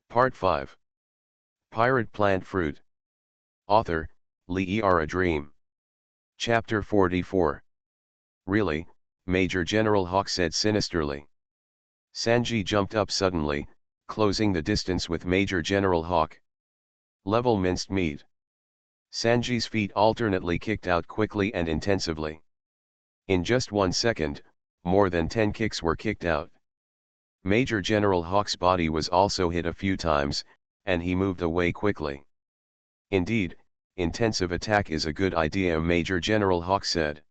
Part 5. Pirate Plant Fruit. Author, Lee A Dream. Chapter 44. Really, Major General Hawk said sinisterly. Sanji jumped up suddenly, closing the distance with Major General Hawk. Level minced meat. Sanji's feet alternately kicked out quickly and intensively. In just 1 second, more than 10 kicks were kicked out. Major General Hawk's body was also hit a few times, and he moved away quickly. Indeed, intensive attack is a good idea, Major General Hawk said.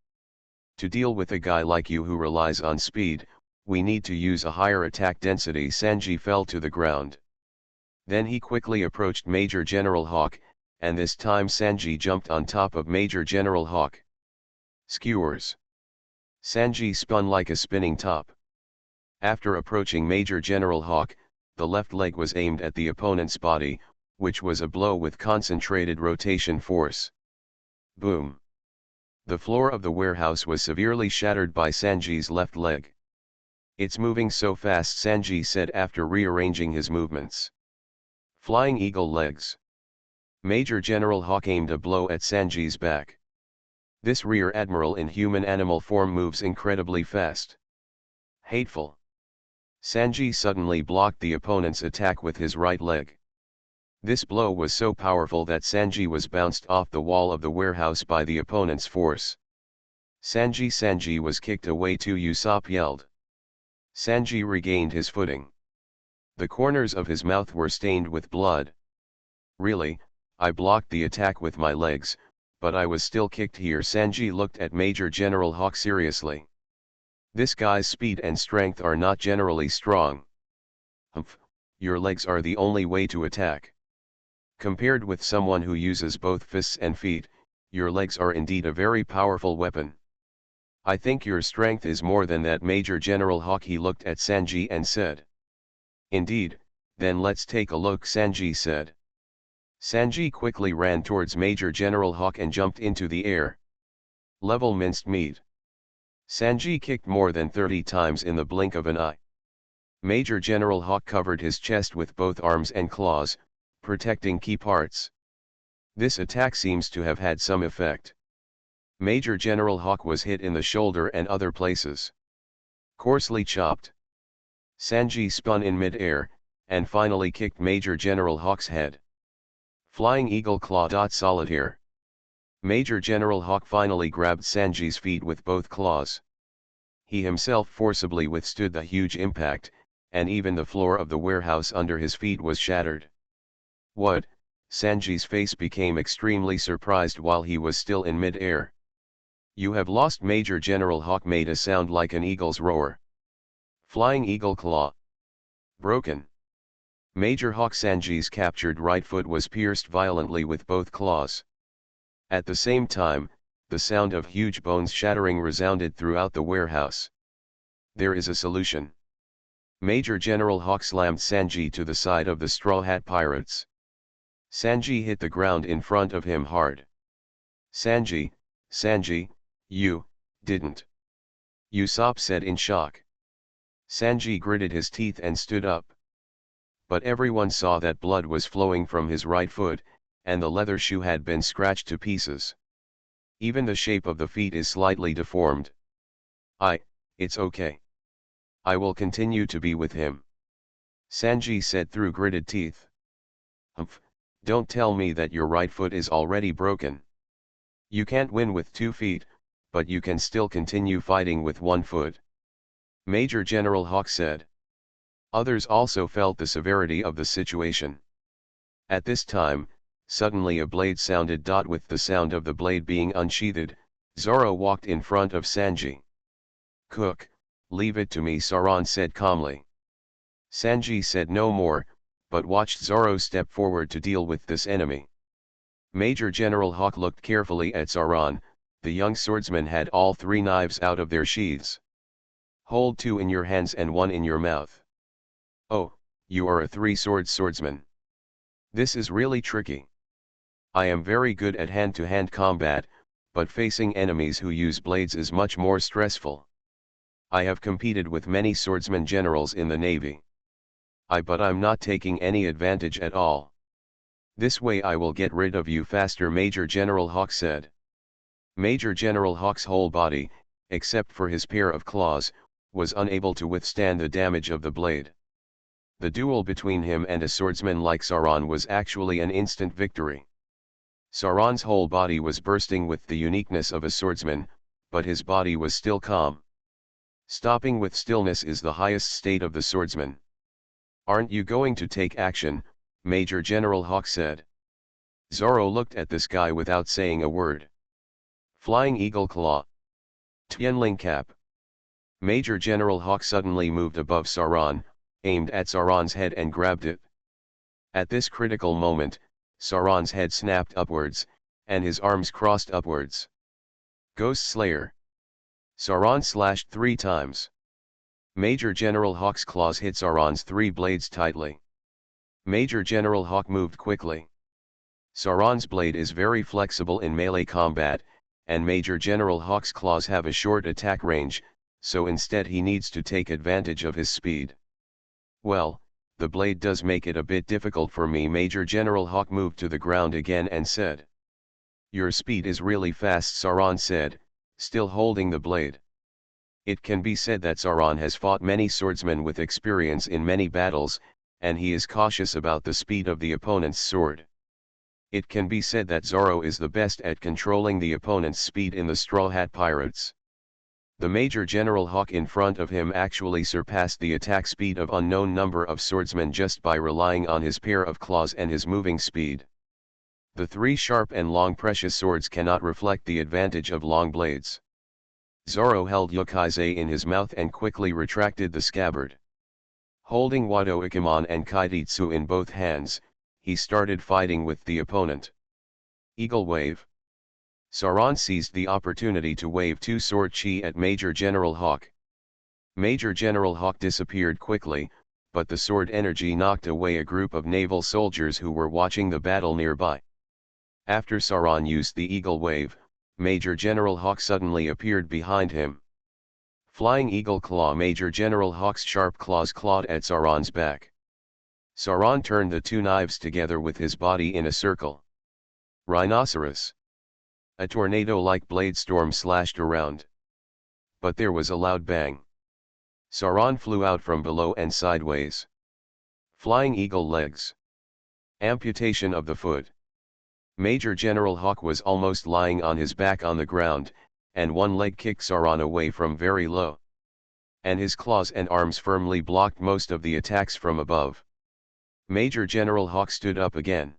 To deal with a guy like you who relies on speed, we need to use a higher attack density. Sanji fell to the ground. Then he quickly approached Major General Hawk, and this time Sanji jumped on top of Major General Hawk. Skewers. Sanji spun like a spinning top. After approaching Major General Hawk, the left leg was aimed at the opponent's body, which was a blow with concentrated rotation force. Boom! The floor of the warehouse was severely shattered by Sanji's left leg. It's moving so fast, Sanji said after rearranging his movements. Flying eagle legs. Major General Hawk aimed a blow at Sanji's back. This rear admiral in human animal form moves incredibly fast. Hateful. Sanji suddenly blocked the opponent's attack with his right leg. This blow was so powerful that Sanji was bounced off the wall of the warehouse by the opponent's force. Sanji was kicked away too, Usopp yelled. Sanji regained his footing. The corners of his mouth were stained with blood. Really, I blocked the attack with my legs, but I was still kicked here. Sanji looked at Major General Hawk seriously. This guy's speed and strength are not generally strong. Humph, your legs are the only way to attack. Compared with someone who uses both fists and feet, your legs are indeed a very powerful weapon. I think your strength is more than that, Major General Hawk. He looked at Sanji and said. Indeed, then let's take a look, Sanji said. Sanji quickly ran towards Major General Hawk and jumped into the air. Level minced meat. Sanji kicked more than 30 times in the blink of an eye. Major General Hawk covered his chest with both arms and claws, protecting key parts. This attack seems to have had some effect. Major General Hawk was hit in the shoulder and other places. Coarsely chopped. Sanji spun in mid-air, and finally kicked Major General Hawk's head. Flying eagle claw. Solitaire. Major General Hawk finally grabbed Sanji's feet with both claws. He himself forcibly withstood the huge impact, and even the floor of the warehouse under his feet was shattered. What? Sanji's face became extremely surprised while he was still in mid-air. You have lost. Major General Hawk made a sound like an eagle's roar. Flying eagle claw. Broken. Major Hawk. Sanji's captured right foot was pierced violently with both claws. At the same time, the sound of huge bones shattering resounded throughout the warehouse. There is a solution. Major General Hawk slammed Sanji to the side of the Straw Hat Pirates. Sanji hit the ground in front of him hard. Sanji, you didn't. Usopp said in shock. Sanji gritted his teeth and stood up. But everyone saw that blood was flowing from his right foot, and the leather shoe had been scratched to pieces. Even the shape of the feet is slightly deformed. It's okay. I will continue to be with him. Sanji said through gritted teeth. Humph, don't tell me that your right foot is already broken. You can't win with 2 feet, but you can still continue fighting with 1 foot. Major General Hawk said. Others also felt the severity of the situation. At this time, suddenly a blade sounded. With the sound of the blade being unsheathed, Zoro walked in front of Sanji. Cook, leave it to me, Sauron said calmly. Sanji said no more, but watched Zoro step forward to deal with this enemy. Major General Hawk looked carefully at Sauron. The young swordsman had all 3 knives out of their sheaths. Hold 2 in your hands and 1 in your mouth. Oh, you are a 3-sword swordsman. This is really tricky. I am very good at hand-to-hand combat, but facing enemies who use blades is much more stressful. I have competed with many swordsman generals in the Navy. But I'm not taking any advantage at all. This way I will get rid of you faster, Major General Hawk said. Major General Hawk's whole body, except for his pair of claws, was unable to withstand the damage of the blade. The duel between him and a swordsman like Sauron was actually an instant victory. Sauron's whole body was bursting with the uniqueness of a swordsman, but his body was still calm. Stopping with stillness is the highest state of the swordsman. Aren't you going to take action? Major General Hawk said. Zorro looked at the sky without saying a word. Flying Eagle Claw. Tianling Cap. Major General Hawk suddenly moved above Sauron, aimed at Sauron's head and grabbed it. At this critical moment, Sauron's head snapped upwards, and his arms crossed upwards. Ghost Slayer. Sauron slashed 3 times. Major General Hawk's claws hit Sauron's 3 blades tightly. Major General Hawk moved quickly. Sauron's blade is very flexible in melee combat, and Major General Hawk's claws have a short attack range, so instead he needs to take advantage of his speed. Well, the blade does make it a bit difficult for me. Major General Hawk moved to the ground again and said. Your speed is really fast, Sauron said, still holding the blade. It can be said that Sauron has fought many swordsmen with experience in many battles, and he is cautious about the speed of the opponent's sword. It can be said that Zorro is the best at controlling the opponent's speed in the Straw Hat Pirates. The Major General Hawk in front of him actually surpassed the attack speed of unknown number of swordsmen just by relying on his pair of claws and his moving speed. The 3 sharp and long precious swords cannot reflect the advantage of long blades. Zorro held Yokai-Zai in his mouth and quickly retracted the scabbard. Holding Wado Ikemon and Kaiditsu in both hands, he started fighting with the opponent. Eagle Wave. Sauron seized the opportunity to wave 2 sword chi at Major General Hawk. Major General Hawk disappeared quickly, but the sword energy knocked away a group of naval soldiers who were watching the battle nearby. After Sauron used the Eagle Wave, Major General Hawk suddenly appeared behind him. Flying Eagle Claw. Major General Hawk's sharp claws clawed at Sauron's back. Sauron turned the 2 knives together with his body in a circle. Rhinoceros. A tornado-like blade storm slashed around. But there was a loud bang. Sauron flew out from below and sideways. Flying Eagle Legs. Amputation of the foot. Major General Hawk was almost lying on his back on the ground, and one leg kicked Sauron away from very low. And his claws and arms firmly blocked most of the attacks from above. Major General Hawk stood up again.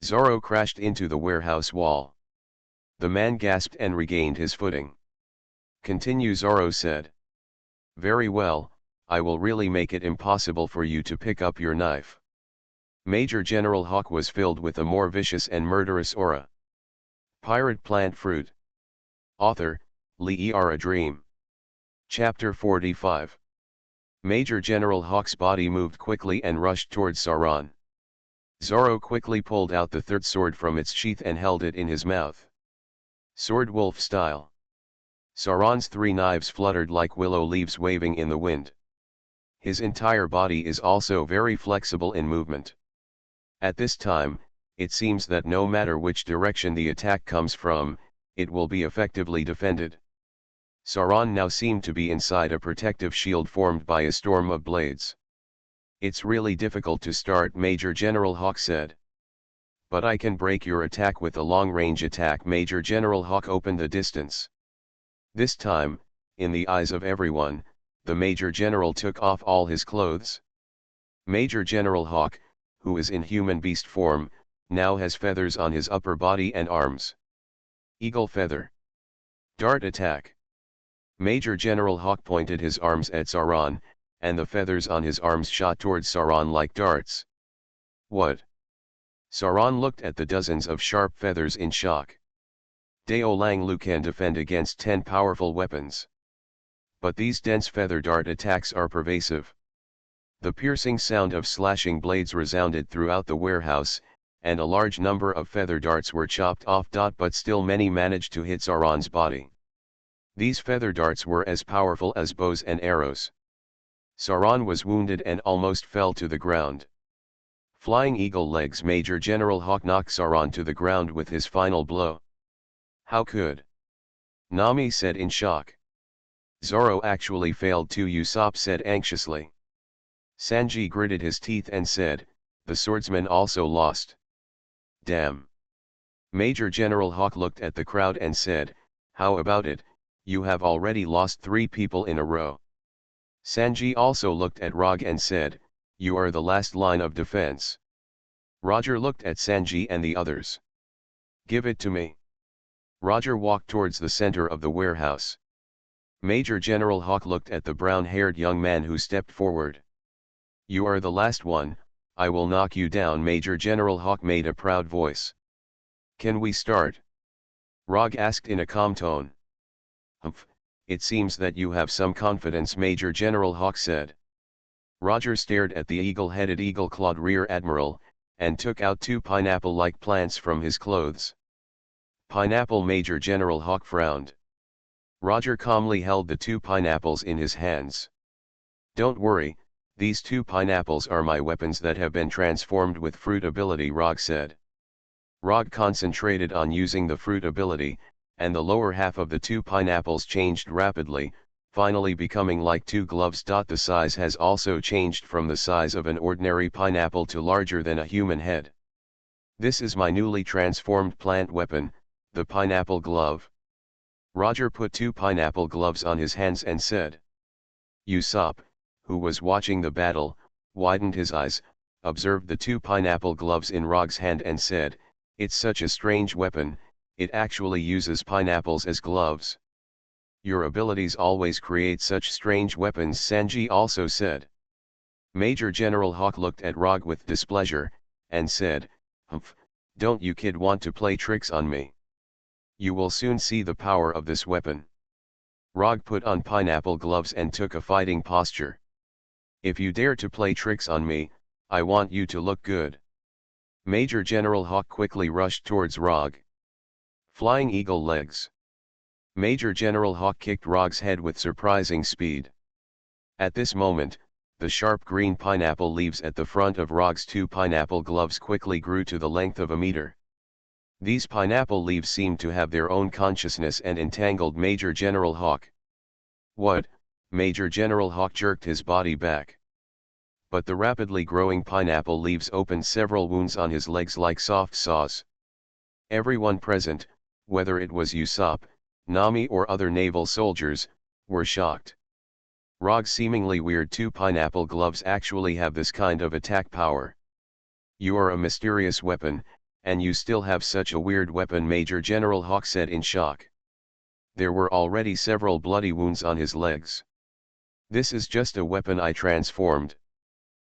Zorro crashed into the warehouse wall. The man gasped and regained his footing. Continue, Zorro said. Very well, I will really make it impossible for you to pick up your knife. Major General Hawk was filled with a more vicious and murderous aura. Pirate Plant Fruit. Author, A Dream. Chapter 45. Major General Hawk's body moved quickly and rushed towards Sauron. Zorro quickly pulled out the 3rd sword from its sheath and held it in his mouth. Sword wolf style. Sauron's 3 knives fluttered like willow leaves waving in the wind. His entire body is also very flexible in movement. At this time, it seems that no matter which direction the attack comes from, it will be effectively defended. Sauron now seemed to be inside a protective shield formed by a storm of blades. It's really difficult to start, Major General Hawk said. But I can break your attack with a long-range attack. Major General Hawk opened the distance. This time, in the eyes of everyone, the Major General took off all his clothes. Major General Hawk, who is in human beast form, now has feathers on his upper body and arms. Eagle Feather. Dart attack. Major General Hawk pointed his arms at Sauron, and the feathers on his arms shot towards Sauron like darts. What? Sauron looked at the dozens of sharp feathers in shock. Dao Lang Lu can defend against 10 powerful weapons. But these dense feather dart attacks are pervasive. The piercing sound of slashing blades resounded throughout the warehouse, and a large number of feather darts were chopped off. But still many managed to hit Sauron's body. These feather darts were as powerful as bows and arrows. Saran was wounded and almost fell to the ground. Flying eagle legs Major General Hawk knocked Saran to the ground with his final blow. How could? Nami said in shock. Zoro actually failed too, Usopp said anxiously. Sanji gritted his teeth and said, the swordsman also lost. Damn. Major General Hawk looked at the crowd and said, how about it, you have already lost 3 people in a row. Sanji also looked at Rog and said, you are the last line of defense. Roger looked at Sanji and the others. Give it to me. Roger walked towards the center of the warehouse. Major General Hawk looked at the brown-haired young man who stepped forward. You are the last one, I will knock you down. Major General Hawk made a proud voice. Can we start? Rog asked in a calm tone. Humph, it seems that you have some confidence, Major General Hawk said. Roger stared at the eagle-headed eagle-clawed rear admiral, and took out 2 pineapple-like plants from his clothes. Pineapple. Major General Hawk frowned. Roger calmly held the 2 pineapples in his hands. Don't worry, these 2 pineapples are my weapons that have been transformed with fruit ability, Rog said. Rog concentrated on using the fruit ability, and the lower half of the 2 pineapples changed rapidly, finally becoming like 2 gloves. The size has also changed from the size of an ordinary pineapple to larger than a human head. This is my newly transformed plant weapon, the pineapple glove. Roger put 2 pineapple gloves on his hands and said. Usopp, who was watching the battle, widened his eyes, observed the 2 pineapple gloves in Rog's hand and said, it's such a strange weapon, it actually uses pineapples as gloves. Your abilities always create such strange weapons, Sanji also said. Major General Hawk looked at Rog with displeasure, and said, humph, don't you kid want to play tricks on me? You will soon see the power of this weapon. Rog put on pineapple gloves and took a fighting posture. If you dare to play tricks on me, I want you to look good. Major General Hawk quickly rushed towards Rog. Flying eagle legs. Major General Hawk kicked Rog's head with surprising speed. At this moment, the sharp green pineapple leaves at the front of Rog's 2 pineapple gloves quickly grew to the length of a meter. These pineapple leaves seemed to have their own consciousness and entangled Major General Hawk. What? Major General Hawk jerked his body back. But the rapidly growing pineapple leaves opened several wounds on his legs like soft saws. Everyone present, whether it was Usopp, Nami or other naval soldiers, were shocked. Rog's seemingly weird 2 pineapple gloves actually have this kind of attack power. You are a mysterious weapon, and you still have such a weird weapon, Major General Hawk said in shock. There were already several bloody wounds on his legs. This is just a weapon I transformed.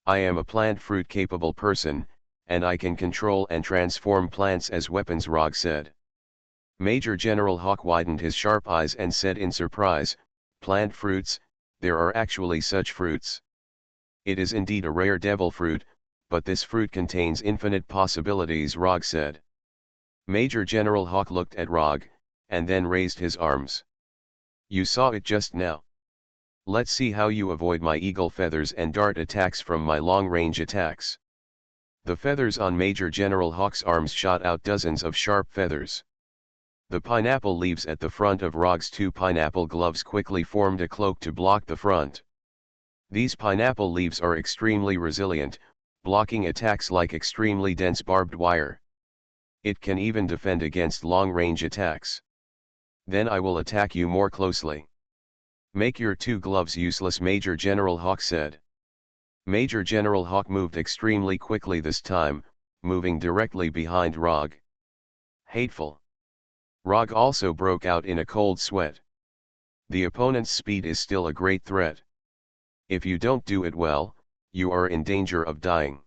I am a plant fruit capable person, and I can control and transform plants as weapons, Rog said. Major General Hawk widened his sharp eyes and said in surprise, plant fruits, there are actually such fruits. It is indeed a rare devil fruit, but this fruit contains infinite possibilities, Rog said. Major General Hawk looked at Rog, and then raised his arms. You saw it just now. Let's see how you avoid my eagle feathers and dart attacks from my long-range attacks. The feathers on Major General Hawk's arms shot out dozens of sharp feathers. The pineapple leaves at the front of Rog's 2 pineapple gloves quickly formed a cloak to block the front. These pineapple leaves are extremely resilient, blocking attacks like extremely dense barbed wire. It can even defend against long-range attacks. Then I will attack you more closely. Make your 2 gloves useless, Major General Hawk said. Major General Hawk moved extremely quickly this time, moving directly behind Rog. Hateful. Rog also broke out in a cold sweat. The opponent's speed is still a great threat. If you don't do it well, you are in danger of dying.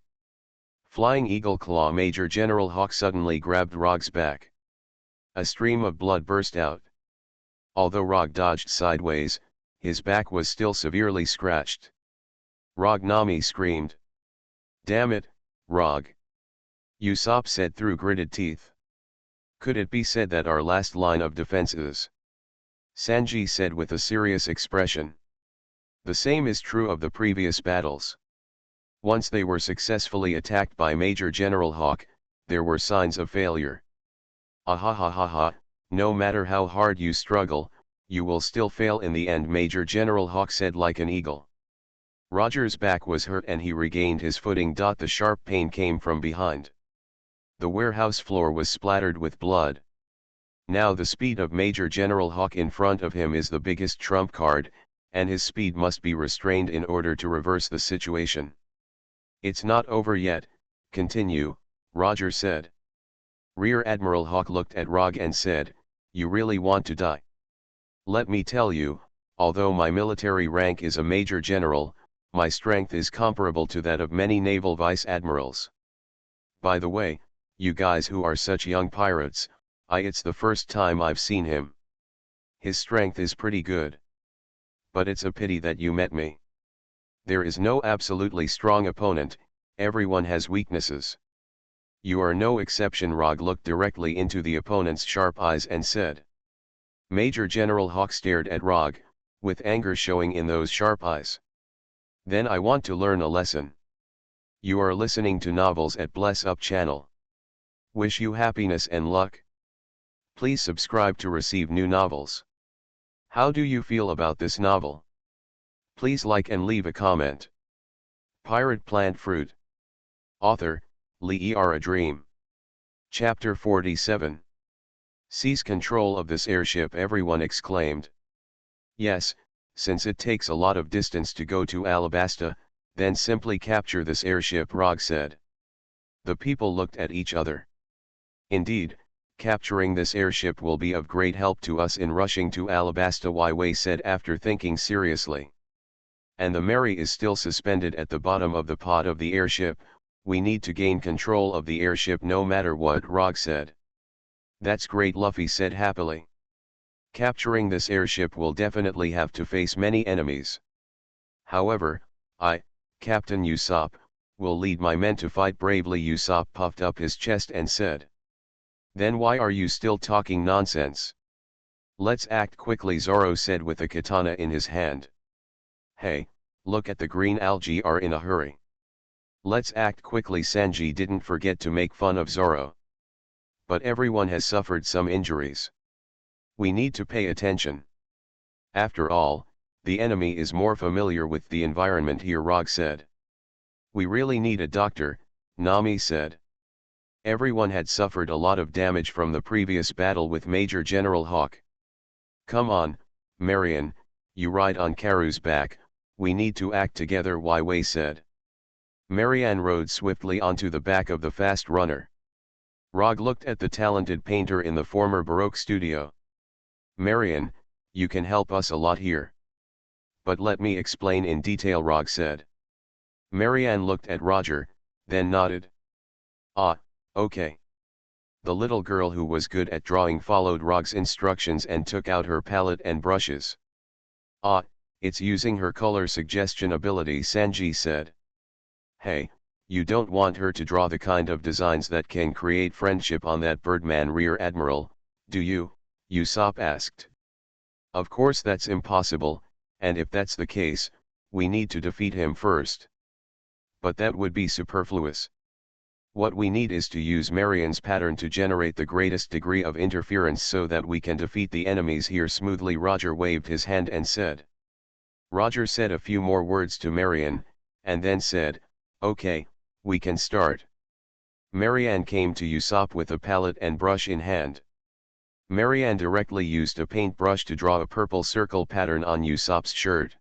Flying eagle claw. Major General Hawk suddenly grabbed Rog's back. A stream of blood burst out. Although Rog dodged sideways, his back was still severely scratched. Rog. Nami screamed. Damn it, Rog. Usopp said through gritted teeth. Could it be said that our last line of defense is? Sanji said with a serious expression. The same is true of the previous battles. Once they were successfully attacked by Major General Hawk, there were signs of failure. Ahahaha, no matter how hard you struggle, you will still fail in the end, Major General Hawk said like an eagle. Roger's back was hurt and he regained his footing. The sharp pain came from behind. The warehouse floor was splattered with blood. Now the speed of Major General Hawk in front of him is the biggest trump card, and his speed must be restrained in order to reverse the situation. It's not over yet, continue, Roger said. Rear Admiral Hawk looked at Rog and said, "You really want to die? Let me tell you, although my military rank is a Major General, my strength is comparable to that of many naval vice admirals. By the way, you guys who are such young pirates, it's the first time I've seen him. His strength is pretty good. But it's a pity that you met me. There is no absolutely strong opponent, everyone has weaknesses. You are no exception." Rog looked directly into the opponent's sharp eyes and said. Major General Hawk stared at Rog, with anger showing in those sharp eyes. "Then I want to learn a lesson. You are listening to novels at Bless Up channel. Wish you happiness and luck. Please subscribe to receive new novels. How do you feel about this novel? Please like and leave a comment." Pirate Plant Fruit. Author, Lee A Dream. Chapter 47. Seize control of this airship, everyone exclaimed. Yes, since it takes a lot of distance to go to Alabasta, then simply capture this airship, Rog said. The people looked at each other. Indeed, capturing this airship will be of great help to us in rushing to Alabasta, Wei said after thinking seriously. And the Mary is still suspended at the bottom of the pod of the airship. We need to gain control of the airship no matter what, Rog said. That's great, Luffy said happily. Capturing this airship will definitely have to face many enemies. However, I, Captain Usopp, will lead my men to fight bravely. Usopp puffed up his chest and said. Then why are you still talking nonsense? Let's act quickly, Zoro said with a katana in his hand. Hey, look at the green algae, are in a hurry. Let's act quickly. Sanji didn't forget to make fun of Zoro. But everyone has suffered some injuries. We need to pay attention. After all, the enemy is more familiar with the environment here, Rog said. We really need a doctor, Nami said. Everyone had suffered a lot of damage from the previous battle with Major General Hawk. Come on, Marion, you ride on Karu's back, we need to act together, Wei said. Marianne rode swiftly onto the back of the fast runner. Rog looked at the talented painter in the former Baroque studio. Marianne, you can help us a lot here. But let me explain in detail, Rog said. Marianne looked at Roger, then nodded. Ah, okay. The little girl who was good at drawing followed Rog's instructions and took out her palette and brushes. Ah, it's using her color suggestion ability, Sanji said. Hey, you don't want her to draw the kind of designs that can create friendship on that Birdman Rear Admiral, do you? Usopp asked. Of course that's impossible, and if that's the case, we need to defeat him first. But that would be superfluous. What we need is to use Marian's pattern to generate the greatest degree of interference so that we can defeat the enemies here smoothly. Roger waved his hand and said. Roger said a few more words to Marian, and then said, okay, we can start. Marianne came to Usopp with a palette and brush in hand. Marianne directly used a paintbrush to draw a purple circle pattern on Usopp's shirt.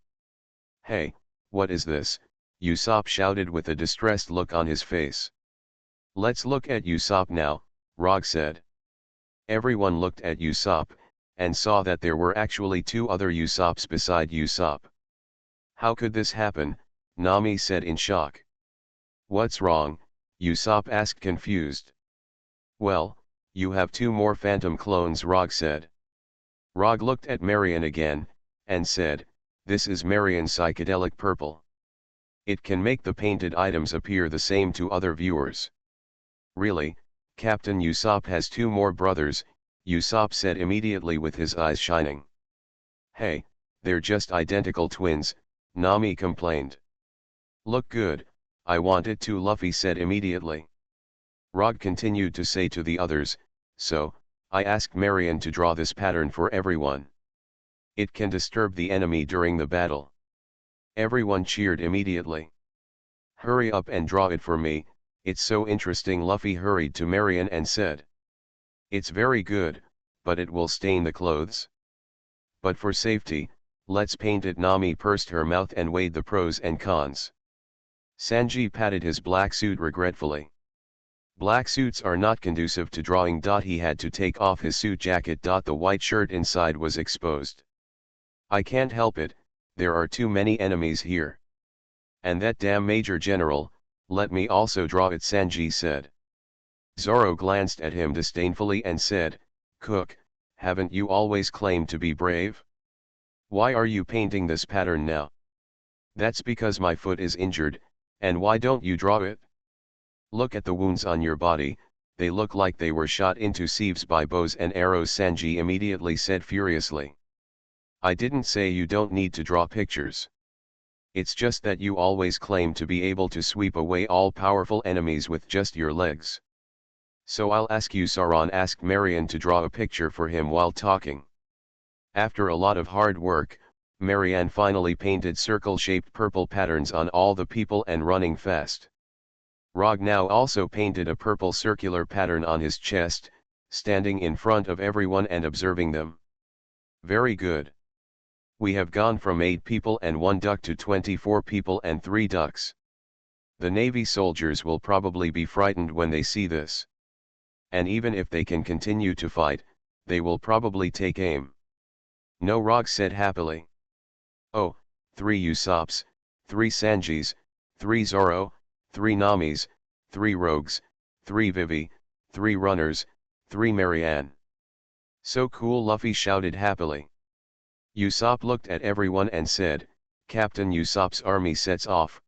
Hey, what is this? Usopp shouted with a distressed look on his face. Let's look at Usopp now, Rog said. Everyone looked at Usopp, and saw that there were actually two other Usopps beside Usopp. How could this happen? Nami said in shock. What's wrong? Usopp asked confused. Well, you have two more phantom clones, Rog said. Rog looked at Marian again, and said, this is Marian's psychedelic purple. It can make the painted items appear the same to other viewers. Really, Captain Usopp has two more brothers, Usopp said immediately with his eyes shining. Hey, they're just identical twins, Nami complained. Look good, I want it to, Luffy said immediately. Rog continued to say to the others, so, I asked Marion to draw this pattern for everyone. It can disturb the enemy during the battle. Everyone cheered immediately. Hurry up and draw it for me, it's so interesting. Luffy hurried to Marion and said. It's very good, but it will stain the clothes. But for safety, let's paint it. Nami pursed her mouth and weighed the pros and cons. Sanji patted his black suit regretfully. Black suits are not conducive to drawing. He had to take off his suit jacket. The white shirt inside was exposed. I can't help it, there are too many enemies here. And that damn Major General, let me also draw it, Sanji said. Zoro glanced at him disdainfully and said, Cook, haven't you always claimed to be brave? Why are you painting this pattern now? That's because my foot is injured, and why don't you draw it? Look at the wounds on your body, they look like they were shot into sieves by bows and arrows, Sanji immediately said furiously. I didn't say you don't need to draw pictures. It's just that you always claim to be able to sweep away all powerful enemies with just your legs. So I'll ask you. Sauron asked Marion to draw a picture for him while talking. After a lot of hard work, Marianne finally painted circle-shaped purple patterns on all the people and running fast. Rog now also painted a purple circular pattern on his chest, standing in front of everyone and observing them. Very good. We have gone from 8 people and 1 duck to 24 people and 3 ducks. The Navy soldiers will probably be frightened when they see this. And even if they can continue to fight, they will probably take aim. No, Rog said happily. Oh, 3 Usopps, 3 Sanjis, 3 Zoro, 3 Namis, 3 Rogues, 3 Vivi, 3 Runners, 3 Marianne. So cool, Luffy shouted happily. Usopp looked at everyone and said, Captain Usopp's army sets off.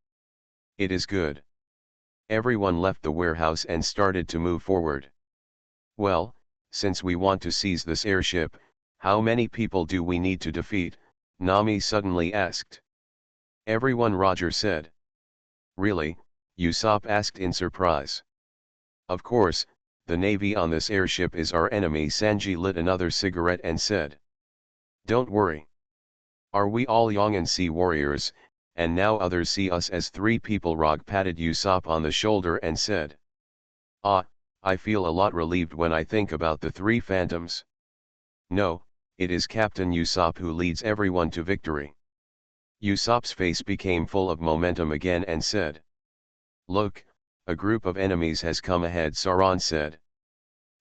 It is good. Everyone left the warehouse and started to move forward. Well, since we want to seize this airship, how many people do we need to defeat? Nami suddenly asked. Everyone, Roger said. Really? Usopp asked in surprise. Of course, the Navy on this airship is our enemy. Sanji lit another cigarette and said. Don't worry. Are we all Yongan Sea warriors, and now others see us as 3 people? Rog patted Usopp on the shoulder and said. Ah, I feel a lot relieved when I think about the 3 phantoms. No, it is Captain Usopp who leads everyone to victory. Usopp's face became full of momentum again and said. Look, a group of enemies has come ahead, Sauron said.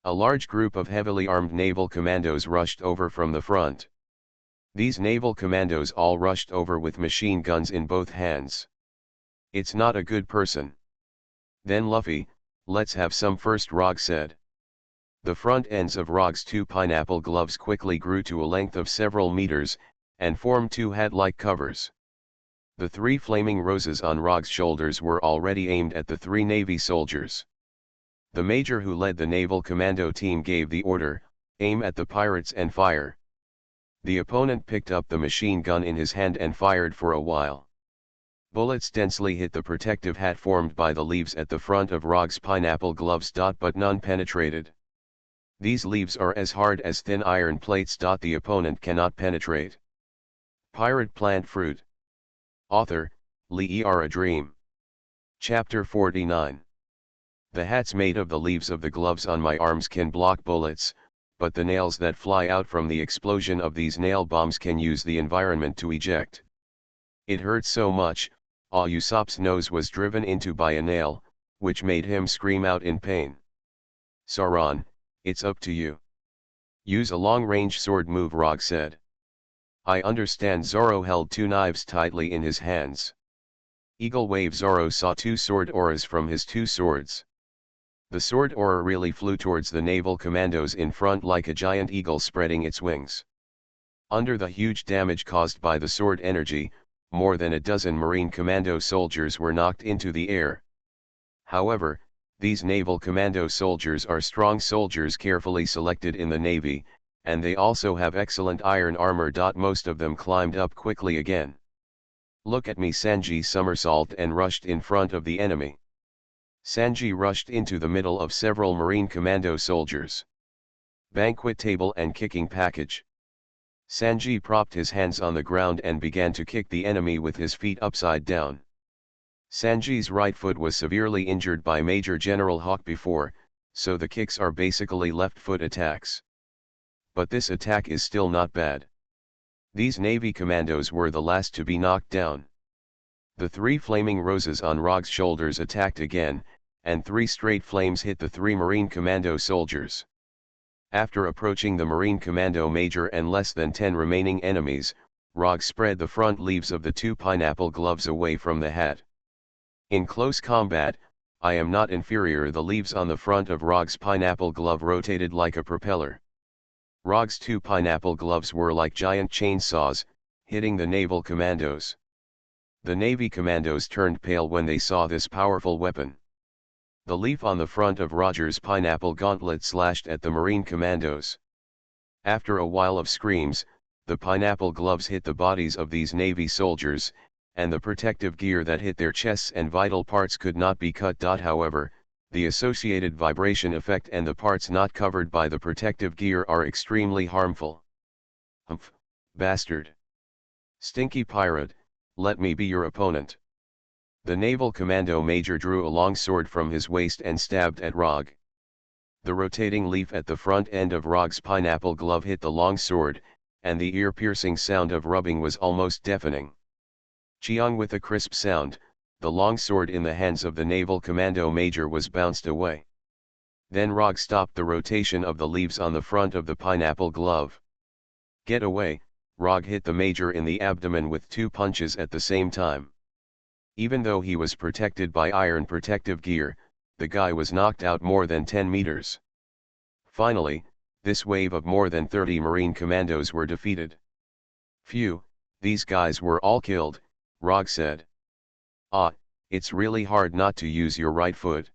A large group of heavily armed naval commandos rushed over from the front. These naval commandos all rushed over with machine guns in both hands. It's not a good person. Then Luffy, let's have some first, Rog said. The front ends of Rog's 2 pineapple gloves quickly grew to a length of several meters, and formed 2 hat-like covers. The 3 flaming roses on Rog's shoulders were already aimed at the 3 Navy soldiers. The major who led the naval commando team gave the order, aim at the pirates and fire. The opponent picked up the machine gun in his hand and fired for a while. Bullets densely hit the protective hat formed by the leaves at the front of Rog's pineapple gloves. But none penetrated. These leaves are as hard as thin iron plates. The opponent cannot penetrate. Pirate Plant Fruit. Author, Lee A Dream. Chapter 49. The hats made of the leaves of the gloves on my arms can block bullets, but the nails that fly out from the explosion of these nail bombs can use the environment to eject. It hurt so much, Usopp's nose was driven into by a nail, which made him scream out in pain. Sauron, it's up to you. Use a long-range sword move, Rog said. I understand. Zoro held 2 knives tightly in his hands. Eagle Wave. Zoro saw 2 sword auras from his 2 swords. The sword aura really flew towards the naval commandos in front like a giant eagle spreading its wings. Under the huge damage caused by the sword energy, more than a dozen marine commando soldiers were knocked into the air. However, these naval commando soldiers are strong soldiers carefully selected in the Navy, and they also have excellent iron armor. Most of them climbed up quickly again. Look at me, Sanji somersaulted and rushed in front of the enemy. Sanji rushed into the middle of several Marine Commando soldiers. Banquet table and kicking package. Sanji propped his hands on the ground and began to kick the enemy with his feet upside down. Sanji's right foot was severely injured by Major General Hawk before, so the kicks are basically left foot attacks. But this attack is still not bad. These Navy commandos were the last to be knocked down. The 3 flaming roses on Rog's shoulders attacked again, and 3 straight flames hit the 3 Marine Commando soldiers. After approaching the Marine Commando Major and less than 10 remaining enemies, Rog spread the front leaves of the 2 pineapple gloves away from the hat. In close combat, I am not inferior. The leaves on the front of Rog's pineapple glove rotated like a propeller. Rog's 2 pineapple gloves were like giant chainsaws, hitting the naval commandos. The Navy commandos turned pale when they saw this powerful weapon. The leaf on the front of Roger's pineapple gauntlet slashed at the Marine commandos. After a while of screams, the pineapple gloves hit the bodies of these Navy soldiers, and the protective gear that hit their chests and vital parts could not be cut. However, the associated vibration effect and the parts not covered by the protective gear are extremely harmful. Humph, bastard. Stinky pirate, let me be your opponent. The naval commando major drew a long sword from his waist and stabbed at Rog. The rotating leaf at the front end of Rog's pineapple glove hit the long sword, and the ear-piercing sound of rubbing was almost deafening. Chiang with a crisp sound, the long sword in the hands of the naval commando major was bounced away. Then Rog stopped the rotation of the leaves on the front of the pineapple glove. Get away, Rog hit the major in the abdomen with 2 punches at the same time. Even though he was protected by iron protective gear, the guy was knocked out more than 10 meters. Finally, this wave of more than 30 Marine commandos were defeated. Phew, these guys were all killed, Rog said. Ah, it's really hard not to use your right foot.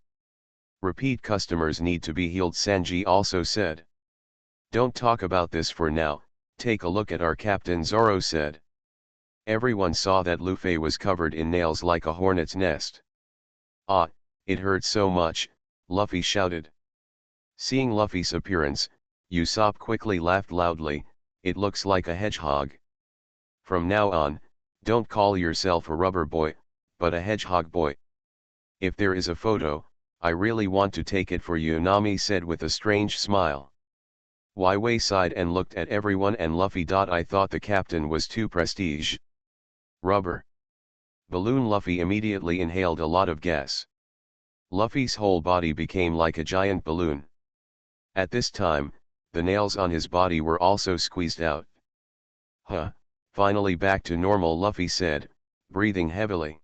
Repeat customers need to be healed, Sanji also said. Don't talk about this for now, take a look at our captain, Zoro said. Everyone saw that Luffy was covered in nails like a hornet's nest. Ah, it hurts so much, Luffy shouted. Seeing Luffy's appearance, Usopp quickly laughed loudly, it looks like a hedgehog. From now on, don't call yourself a rubber boy, but a hedgehog boy. If there is a photo, I really want to take it for you, Nami said with a strange smile. Wei sighed and looked at everyone and Luffy. I thought the captain was too prestige. Rubber. Balloon. Luffy immediately inhaled a lot of gas. Luffy's whole body became like a giant balloon. At this time, the nails on his body were also squeezed out. Huh, finally back to normal, Luffy said, breathing heavily.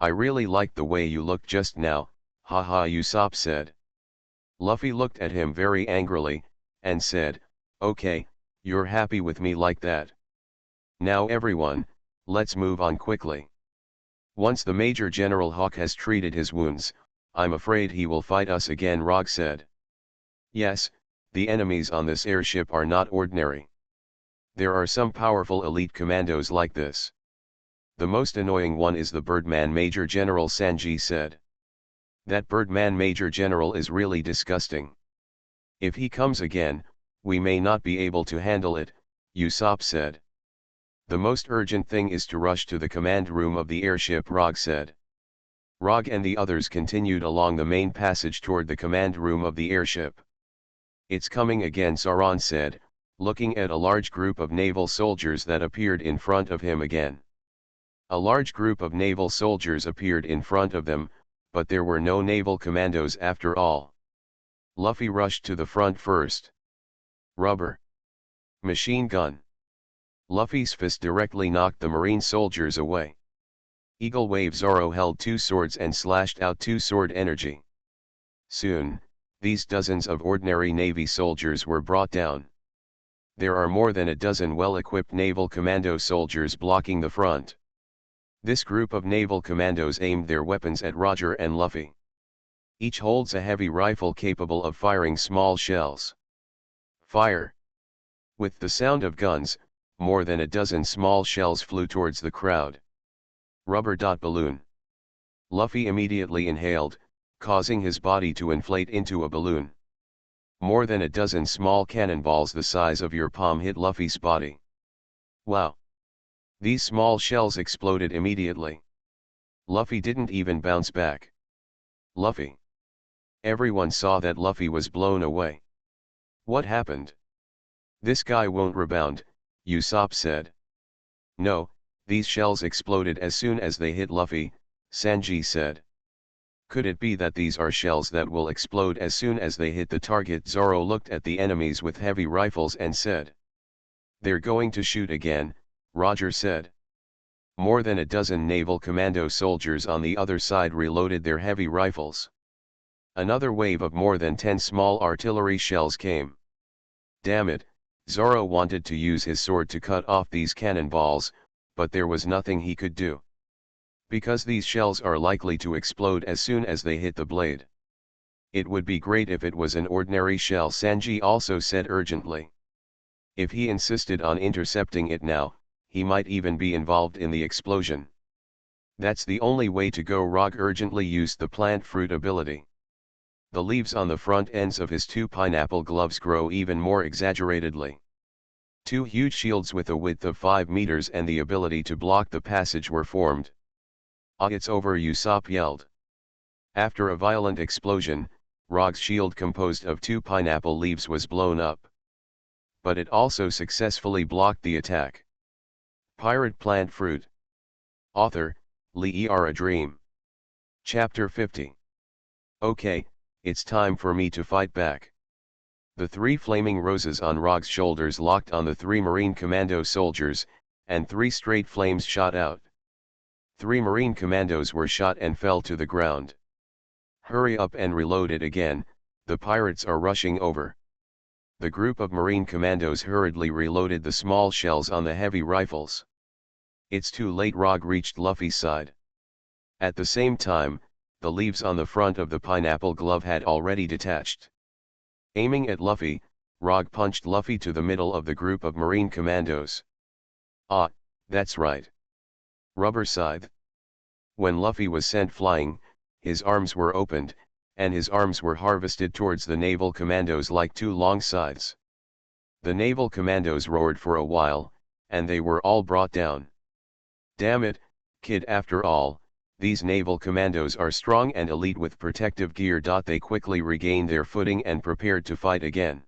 I really liked the way you looked just now, haha, Usopp said. Luffy looked at him very angrily, and said, okay, you're happy with me like that. Now everyone, let's move on quickly. Once the Major General Hawk has treated his wounds, I'm afraid he will fight us again, Rog said. Yes, the enemies on this airship are not ordinary. There are some powerful elite commandos like this. The most annoying one is the Birdman, Major General Sanji said. That Birdman Major General is really disgusting. If he comes again, we may not be able to handle it, Usopp said. The most urgent thing is to rush to the command room of the airship, Rog said. Rog and the others continued along the main passage toward the command room of the airship. It's coming again, Sauron said, looking at a large group of naval soldiers that appeared in front of him again. A large group of naval soldiers appeared in front of them, but there were no naval commandos after all. Luffy rushed to the front first. Rubber. Machine gun. Luffy's fist directly knocked the marine soldiers away. Eagle Wave. Zoro held 2 swords and slashed out 2 sword energy. Soon, these dozens of ordinary Navy soldiers were brought down. There are more than a dozen well-equipped naval commando soldiers blocking the front. This group of naval commandos aimed their weapons at Roger and Luffy. Each holds a heavy rifle capable of firing small shells. Fire! With the sound of guns, more than a dozen small shells flew towards the crowd. Rubber balloon. Luffy immediately inhaled, causing his body to inflate into a balloon. More than a dozen small cannonballs the size of your palm hit Luffy's body. Wow! These small shells exploded immediately. Luffy didn't even bounce back. Luffy. Everyone saw that Luffy was blown away. What happened? This guy won't rebound, Usopp said. No, these shells exploded as soon as they hit Luffy, Sanji said. Could it be that these are shells that will explode as soon as they hit the target? Zoro looked at the enemies with heavy rifles and said. They're going to shoot again, Roger said. More than a dozen naval commando soldiers on the other side reloaded their heavy rifles. Another wave of more than 10 small artillery shells came. Damn it, Zoro wanted to use his sword to cut off these cannonballs, but there was nothing he could do. Because these shells are likely to explode as soon as they hit the blade. It would be great if it was an ordinary shell, Sanji also said urgently. If he insisted on intercepting it now, he might even be involved in the explosion. That's the only way to go. Rog urgently used the plant fruit ability. The leaves on the front ends of his 2 pineapple gloves grow even more exaggeratedly. 2 huge shields with a width of 5 meters and the ability to block the passage were formed. Ah, it's over, Usopp yelled. After a violent explosion, Rog's shield composed of 2 pineapple leaves was blown up. But it also successfully blocked the attack. Pirate Plant Fruit. Author, Lee A Dream. Chapter 50. Okay, it's time for me to fight back. The 3 flaming roses on Rog's shoulders locked on the 3 Marine Commando soldiers, and 3 straight flames shot out. 3 Marine Commandos were shot and fell to the ground. Hurry up and reload it again, the pirates are rushing over. The group of Marine Commandos hurriedly reloaded the small shells on the heavy rifles. It's too late. Rog reached Luffy's side. At the same time, the leaves on the front of the pineapple glove had already detached. Aiming at Luffy, Rog punched Luffy to the middle of the group of Marine Commandos. Ah, that's right. Rubber scythe. When Luffy was sent flying, his arms were opened, and his arms were harvested towards the naval commandos like 2 long scythes. The naval commandos roared for a while, and they were all brought down. Damn it, kid, after all, these naval commandos are strong and elite with protective gear. They quickly regained their footing and prepared to fight again.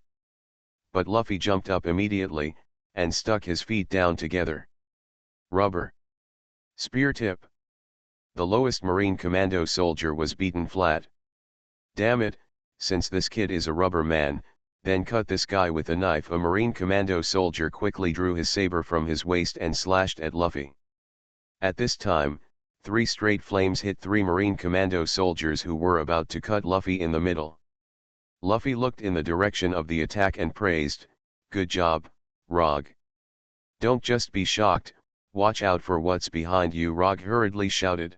But Luffy jumped up immediately, and stuck his feet down together. Rubber. Spear tip. The lowest Marine Commando soldier was beaten flat. Damn it, since this kid is a rubber man, then cut this guy with a knife. A Marine Commando soldier quickly drew his saber from his waist and slashed at Luffy. At this time, 3 straight flames hit 3 Marine Commando soldiers who were about to cut Luffy in the middle. Luffy looked in the direction of the attack and praised, "Good job, Rog. Don't just be shocked, watch out for what's behind you," Rog hurriedly shouted.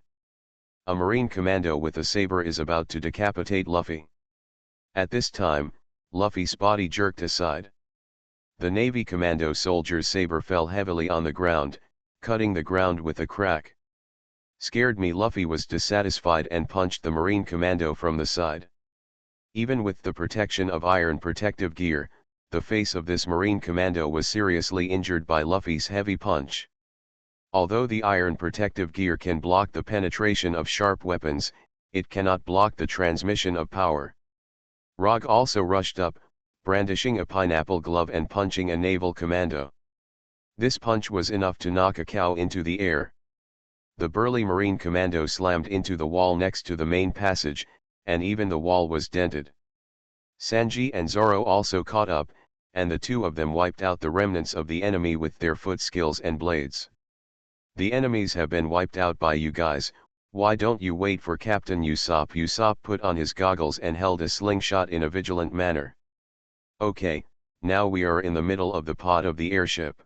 A Marine Commando with a saber is about to decapitate Luffy. At this time, Luffy's body jerked aside. The Navy Commando soldier's saber fell heavily on the ground, cutting the ground with a crack. Scared me. Luffy was dissatisfied and punched the Marine Commando from the side. Even with the protection of iron protective gear, the face of this Marine Commando was seriously injured by Luffy's heavy punch. Although the iron protective gear can block the penetration of sharp weapons, it cannot block the transmission of power. Rog also rushed up, brandishing a pineapple glove and punching a naval commando. This punch was enough to knock a cow into the air. The burly Marine Commando slammed into the wall next to the main passage, and even the wall was dented. Sanji and Zoro also caught up, and the 2 of them wiped out the remnants of the enemy with their foot skills and blades. The enemies have been wiped out by you guys, why don't you wait for Captain Usopp? Usopp put on his goggles and held a slingshot in a vigilant manner. Okay, now we are in the middle of the pod of the airship.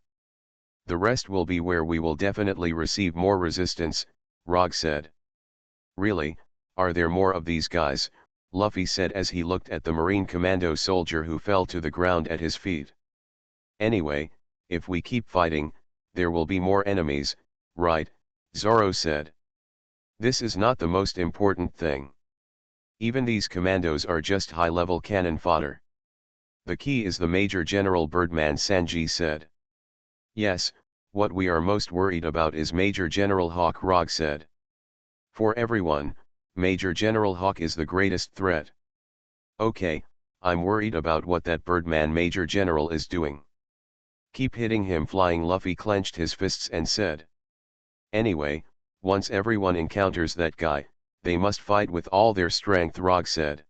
The rest will be where we will definitely receive more resistance, Rog said. Really, are there more of these guys? Luffy said as he looked at the Marine Commando soldier who fell to the ground at his feet. Anyway, if we keep fighting, there will be more enemies, right, Zoro said. This is not the most important thing. Even these commandos are just high-level cannon fodder. The key is the Major General Birdman, Sanji said. Yes, what we are most worried about is Major General Hawk, Rog said. For everyone, Major General Hawk is the greatest threat. Okay, I'm worried about what that Birdman Major General is doing. Keep hitting him. Flying Luffy clenched his fists and said. Anyway, once everyone encounters that guy, they must fight with all their strength, Rog said.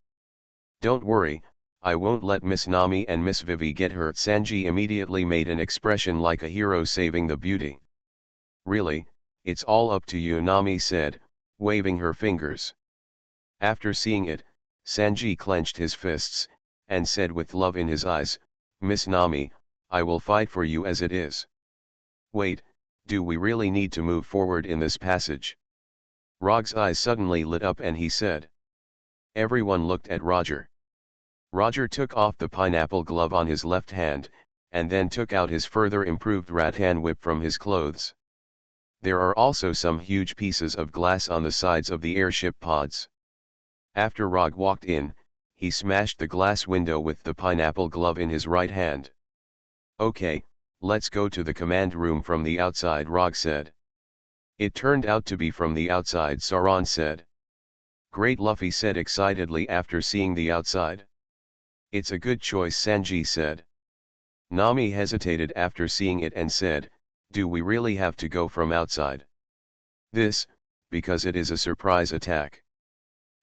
Don't worry, I won't let Miss Nami and Miss Vivi get hurt. Sanji immediately made an expression like a hero saving the beauty. Really, it's all up to you, Nami said, waving her fingers. After seeing it, Sanji clenched his fists, and said with love in his eyes, Miss Nami, I will fight for you as it is. Wait, do we really need to move forward in this passage? Rog's eyes suddenly lit up and he said. Everyone looked at Roger. Roger took off the pineapple glove on his left hand, and then took out his further improved rattan whip from his clothes. There are also some huge pieces of glass on the sides of the airship pods. After Rog walked in, he smashed the glass window with the pineapple glove in his right hand. Okay, let's go to the command room from the outside, Rog said. It turned out to be from the outside, Sauron said. Great, Luffy said excitedly after seeing the outside. It's a good choice, Sanji said. Nami hesitated after seeing it and said, do we really have to go from outside? This, because it is a surprise attack.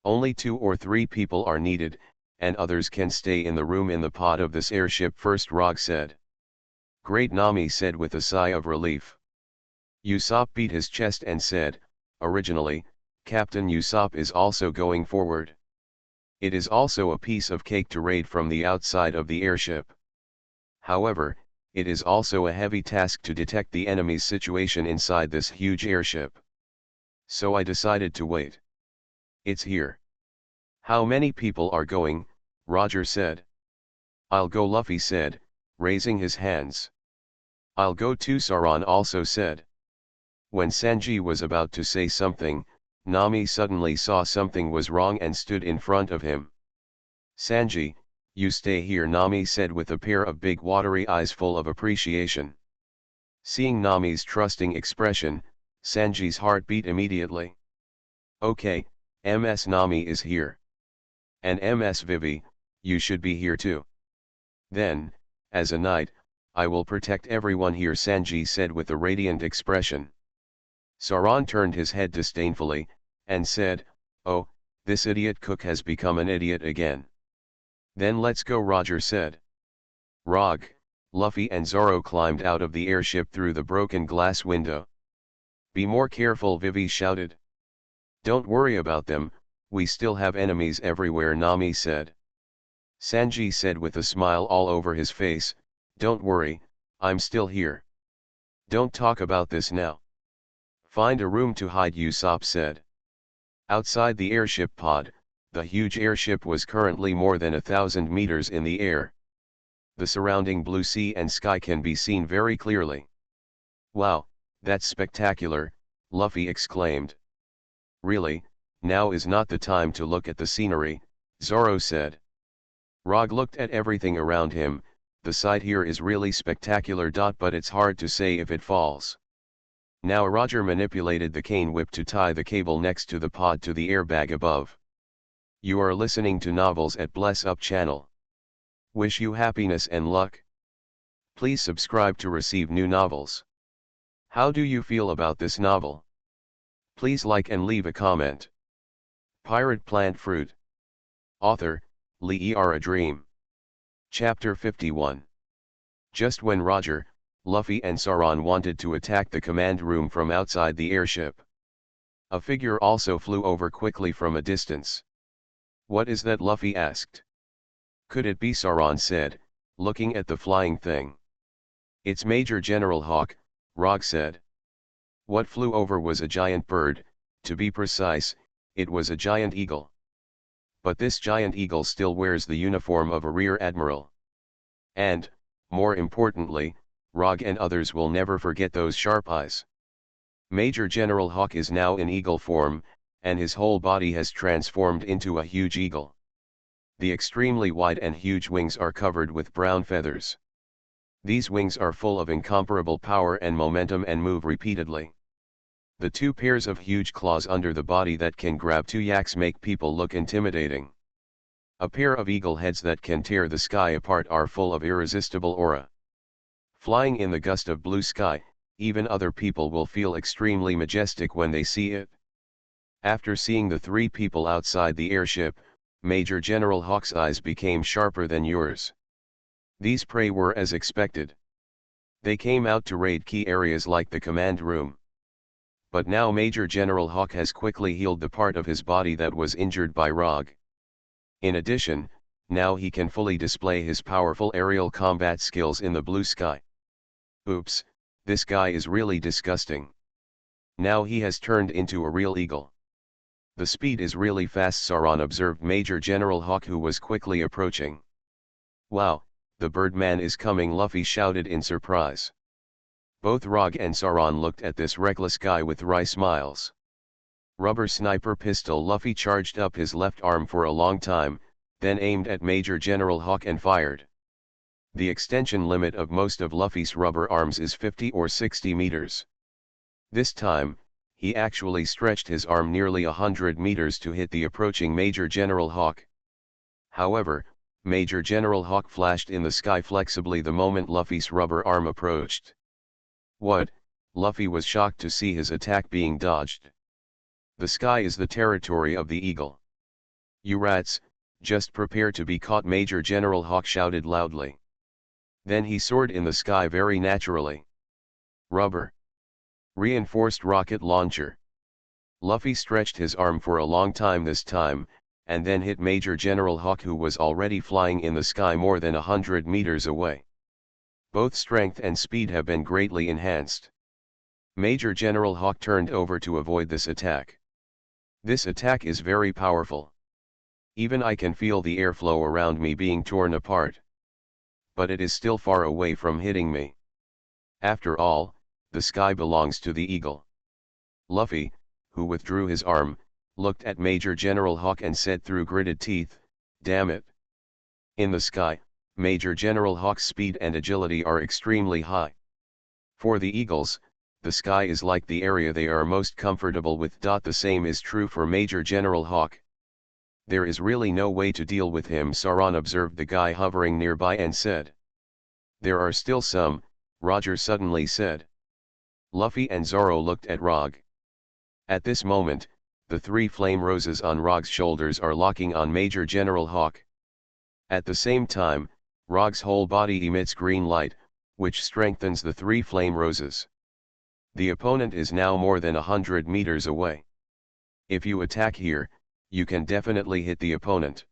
Only 2 or 3 people are needed, and others can stay in the room in the pod of this airship first, Rog said. Great, Nami said with a sigh of relief. Usopp beat his chest and said, originally, Captain Usopp is also going forward. It is also a piece of cake to raid from the outside of the airship. However, it is also a heavy task to detect the enemy's situation inside this huge airship. So I decided to wait. It's here. How many people are going? Roger said. I'll go, Luffy said, raising his hands. I'll go too, Sauron also said. When Sanji was about to say something, Nami suddenly saw something was wrong and stood in front of him. Sanji, you stay here, Nami said with a pair of big watery eyes full of appreciation. Seeing Nami's trusting expression, Sanji's heart beat immediately. Okay, Ms. Nami is here. And Ms. Vivi, you should be here too. Then, as a knight, I will protect everyone here, Sanji said with a radiant expression. Sauron turned his head disdainfully, and said, oh, this idiot cook has become an idiot again. Then let's go, Roger said. Rog, Luffy and Zoro climbed out of the airship through the broken glass window. Be more careful, Vivi shouted. Don't worry about them, we still have enemies everywhere, Nami said. Sanji said with a smile all over his face, don't worry, I'm still here. Don't talk about this now. Find a room to hide, Usopp said. Outside the airship pod, the huge airship was currently more than 1,000 meters in the air. The surrounding blue sea and sky can be seen very clearly. Wow, that's spectacular, Luffy exclaimed. Really, now is not the time to look at the scenery, Zoro said. Rog looked at everything around him. The sight here is really spectacular. But it's hard to say if it falls. Now Roger manipulated the cane whip to tie the cable next to the pod to the airbag above. You are listening to Novels at Bless Up channel. Wish you happiness and luck. Please subscribe to receive new novels. How do you feel about this novel? Please like and leave a comment. Pirate Plant Fruit. Author, Lee A Dream. Chapter 51. Just when Roger, Luffy and Sauron wanted to attack the command room from outside the airship, a figure also flew over quickly from a distance. What is that? Luffy asked. Could it be? Sauron said, looking at the flying thing. It's Major General Hawk, Rog said. What flew over was a giant bird, to be precise, it was a giant eagle. But this giant eagle still wears the uniform of a rear admiral. And, more importantly, Rog and others will never forget those sharp eyes. Major General Hawk is now in eagle form, and his whole body has transformed into a huge eagle. The extremely wide and huge wings are covered with brown feathers. These wings are full of incomparable power and momentum and move repeatedly. The two pairs of huge claws under the body that can grab two yaks make people look intimidating. A pair of eagle heads that can tear the sky apart are full of irresistible aura. Flying in the gust of blue sky, even other people will feel extremely majestic when they see it. After seeing the three people outside the airship, Major General Hawk's eyes became sharper than yours. These prey were as expected. They came out to raid key areas like the command room. But now Major General Hawk has quickly healed the part of his body that was injured by Rog. In addition, now he can fully display his powerful aerial combat skills in the blue sky. Oops, this guy is really disgusting. Now he has turned into a real eagle. The speed is really fast, Sauron observed Major General Hawk, who was quickly approaching. Wow, the Birdman is coming, Luffy shouted in surprise. Both Rog and Sauron looked at this reckless guy with wry smiles. Rubber sniper pistol. Luffy charged up his left arm for a long time, then aimed at Major General Hawk and fired. The extension limit of most of Luffy's rubber arms is 50 or 60 meters. This time, he actually stretched his arm nearly 100 meters to hit the approaching Major General Hawk. However, Major General Hawk flashed in the sky flexibly the moment Luffy's rubber arm approached. What? Luffy was shocked to see his attack being dodged. The sky is the territory of the eagle. You rats, just prepare to be caught, Major General Hawk shouted loudly. Then he soared in the sky very naturally. Rubber. Reinforced rocket launcher. Luffy stretched his arm for a long time this time, and then hit Major General Hawk, who was already flying in the sky more than 100 meters away. Both strength and speed have been greatly enhanced. Major General Hawk turned over to avoid this attack. This attack is very powerful. Even I can feel the airflow around me being torn apart. But it is still far away from hitting me. After all, the sky belongs to the eagle. Luffy, who withdrew his arm, looked at Major General Hawk and said through gritted teeth, "Damn it." In the sky, Major General Hawk's speed and agility are extremely high. For the eagles, the sky is like the area they are most comfortable with. The same is true for Major General Hawk. There is really no way to deal with him, Sauron observed the guy hovering nearby and said. There are still some, Roger suddenly said. Luffy and Zoro looked at Rog. At this moment, the three flame roses on Rog's shoulders are locking on Major General Hawk. At the same time, Rog's whole body emits green light, which strengthens the three flame roses. The opponent is now more than 100 meters away. If you attack here, you can definitely hit the opponent.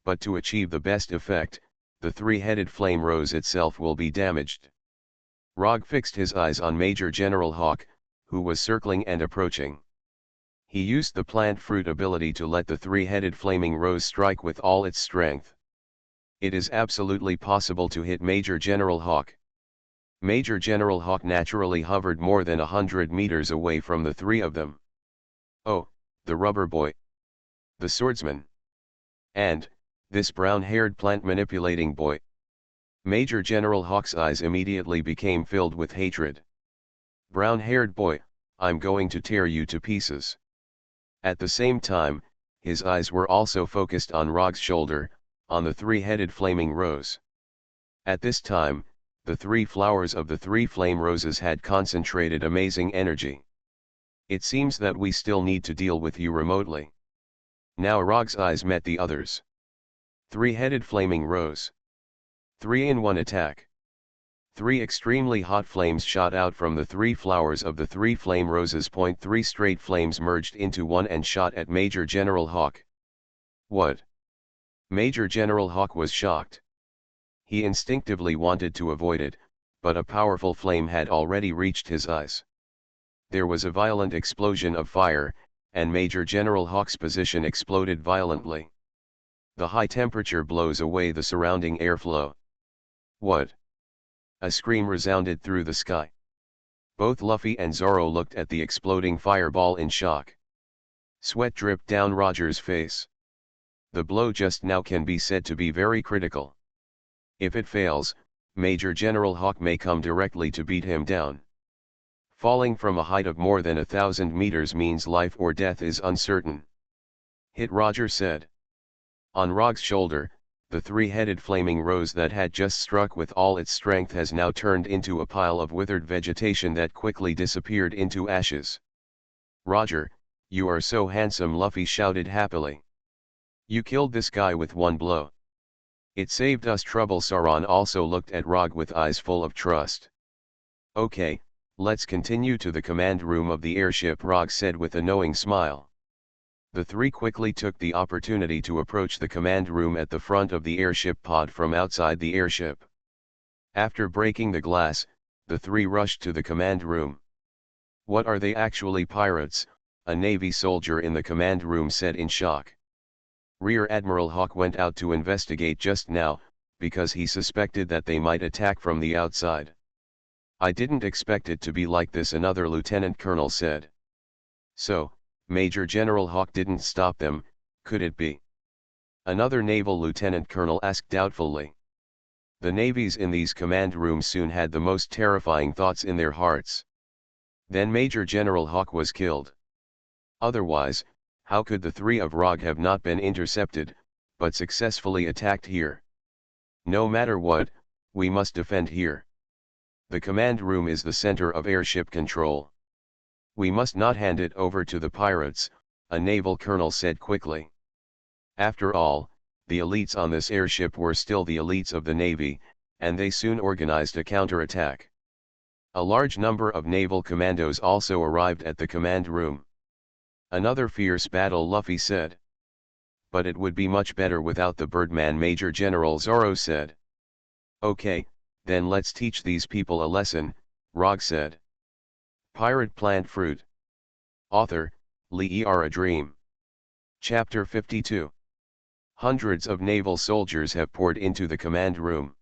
But to achieve the best effect, the three-headed flame rose itself will be damaged. Rog fixed his eyes on Major General Hawk, who was circling and approaching. He used the plant fruit ability to let the three-headed flaming rose strike with all its strength. It is absolutely possible to hit Major General Hawk. Major General Hawk naturally hovered more than 100 meters away from the three of them. Oh, the rubber boy. The swordsman. And, this brown-haired plant-manipulating boy. Major General Hawk's eyes immediately became filled with hatred. Brown-haired boy, I'm going to tear you to pieces. At the same time, his eyes were also focused on Rog's shoulder, on the three-headed flaming rose. At this time, the three flowers of the three flame roses had concentrated amazing energy. It seems that we still need to deal with you remotely. Now Rog's eyes met the others. Three-headed flaming rose. 3-in-1 attack. Three extremely hot flames shot out from the three flowers of the three flame roses. Three straight flames merged into one and shot at Major General Hawk. What? Major General Hawk was shocked. He instinctively wanted to avoid it, but a powerful flame had already reached his eyes. There was a violent explosion of fire, and Major General Hawk's position exploded violently. The high temperature blows away the surrounding airflow. What? A scream resounded through the sky. Both Luffy and Zoro looked at the exploding fireball in shock. Sweat dripped down Roger's face. The blow just now can be said to be very critical. If it fails, Major General Hawk may come directly to beat him down. Falling from a height of more than 1,000 meters means life or death is uncertain. Hit, Roger said. On Rog's shoulder, the three-headed flaming rose that had just struck with all its strength has now turned into a pile of withered vegetation that quickly disappeared into ashes. Roger, you are so handsome, Luffy shouted happily. You killed this guy with one blow. It saved us trouble. Sauron also looked at Rog with eyes full of trust. Okay, let's continue to the command room of the airship, Rog said with a knowing smile. The three quickly took the opportunity to approach the command room at the front of the airship pod from outside the airship. After breaking the glass, the three rushed to the command room. What are they, actually pirates? A Navy soldier in the command room said in shock. Rear Admiral Hawk went out to investigate just now, because he suspected that they might attack from the outside. I didn't expect it to be like this, another lieutenant colonel said. So, Major General Hawk didn't stop them, could it be? Another naval lieutenant colonel asked doubtfully. The navies in these command rooms soon had the most terrifying thoughts in their hearts. Then Major General Hawk was killed. Otherwise, how could the three of Rog have not been intercepted, but successfully attacked here? No matter what, we must defend here. The command room is the center of airship control. We must not hand it over to the pirates, a naval colonel said quickly. After all, the elites on this airship were still the elites of the Navy, and they soon organized a counterattack. A large number of naval commandos also arrived at the command room. Another fierce battle, Luffy said. But it would be much better without the Birdman, Major General Zoro said. Okay, then let's teach these people a lesson, Rog said. Pirate Plant Fruit. Author, Lee A Dream. Chapter 52. Hundreds of naval soldiers have poured into the command room.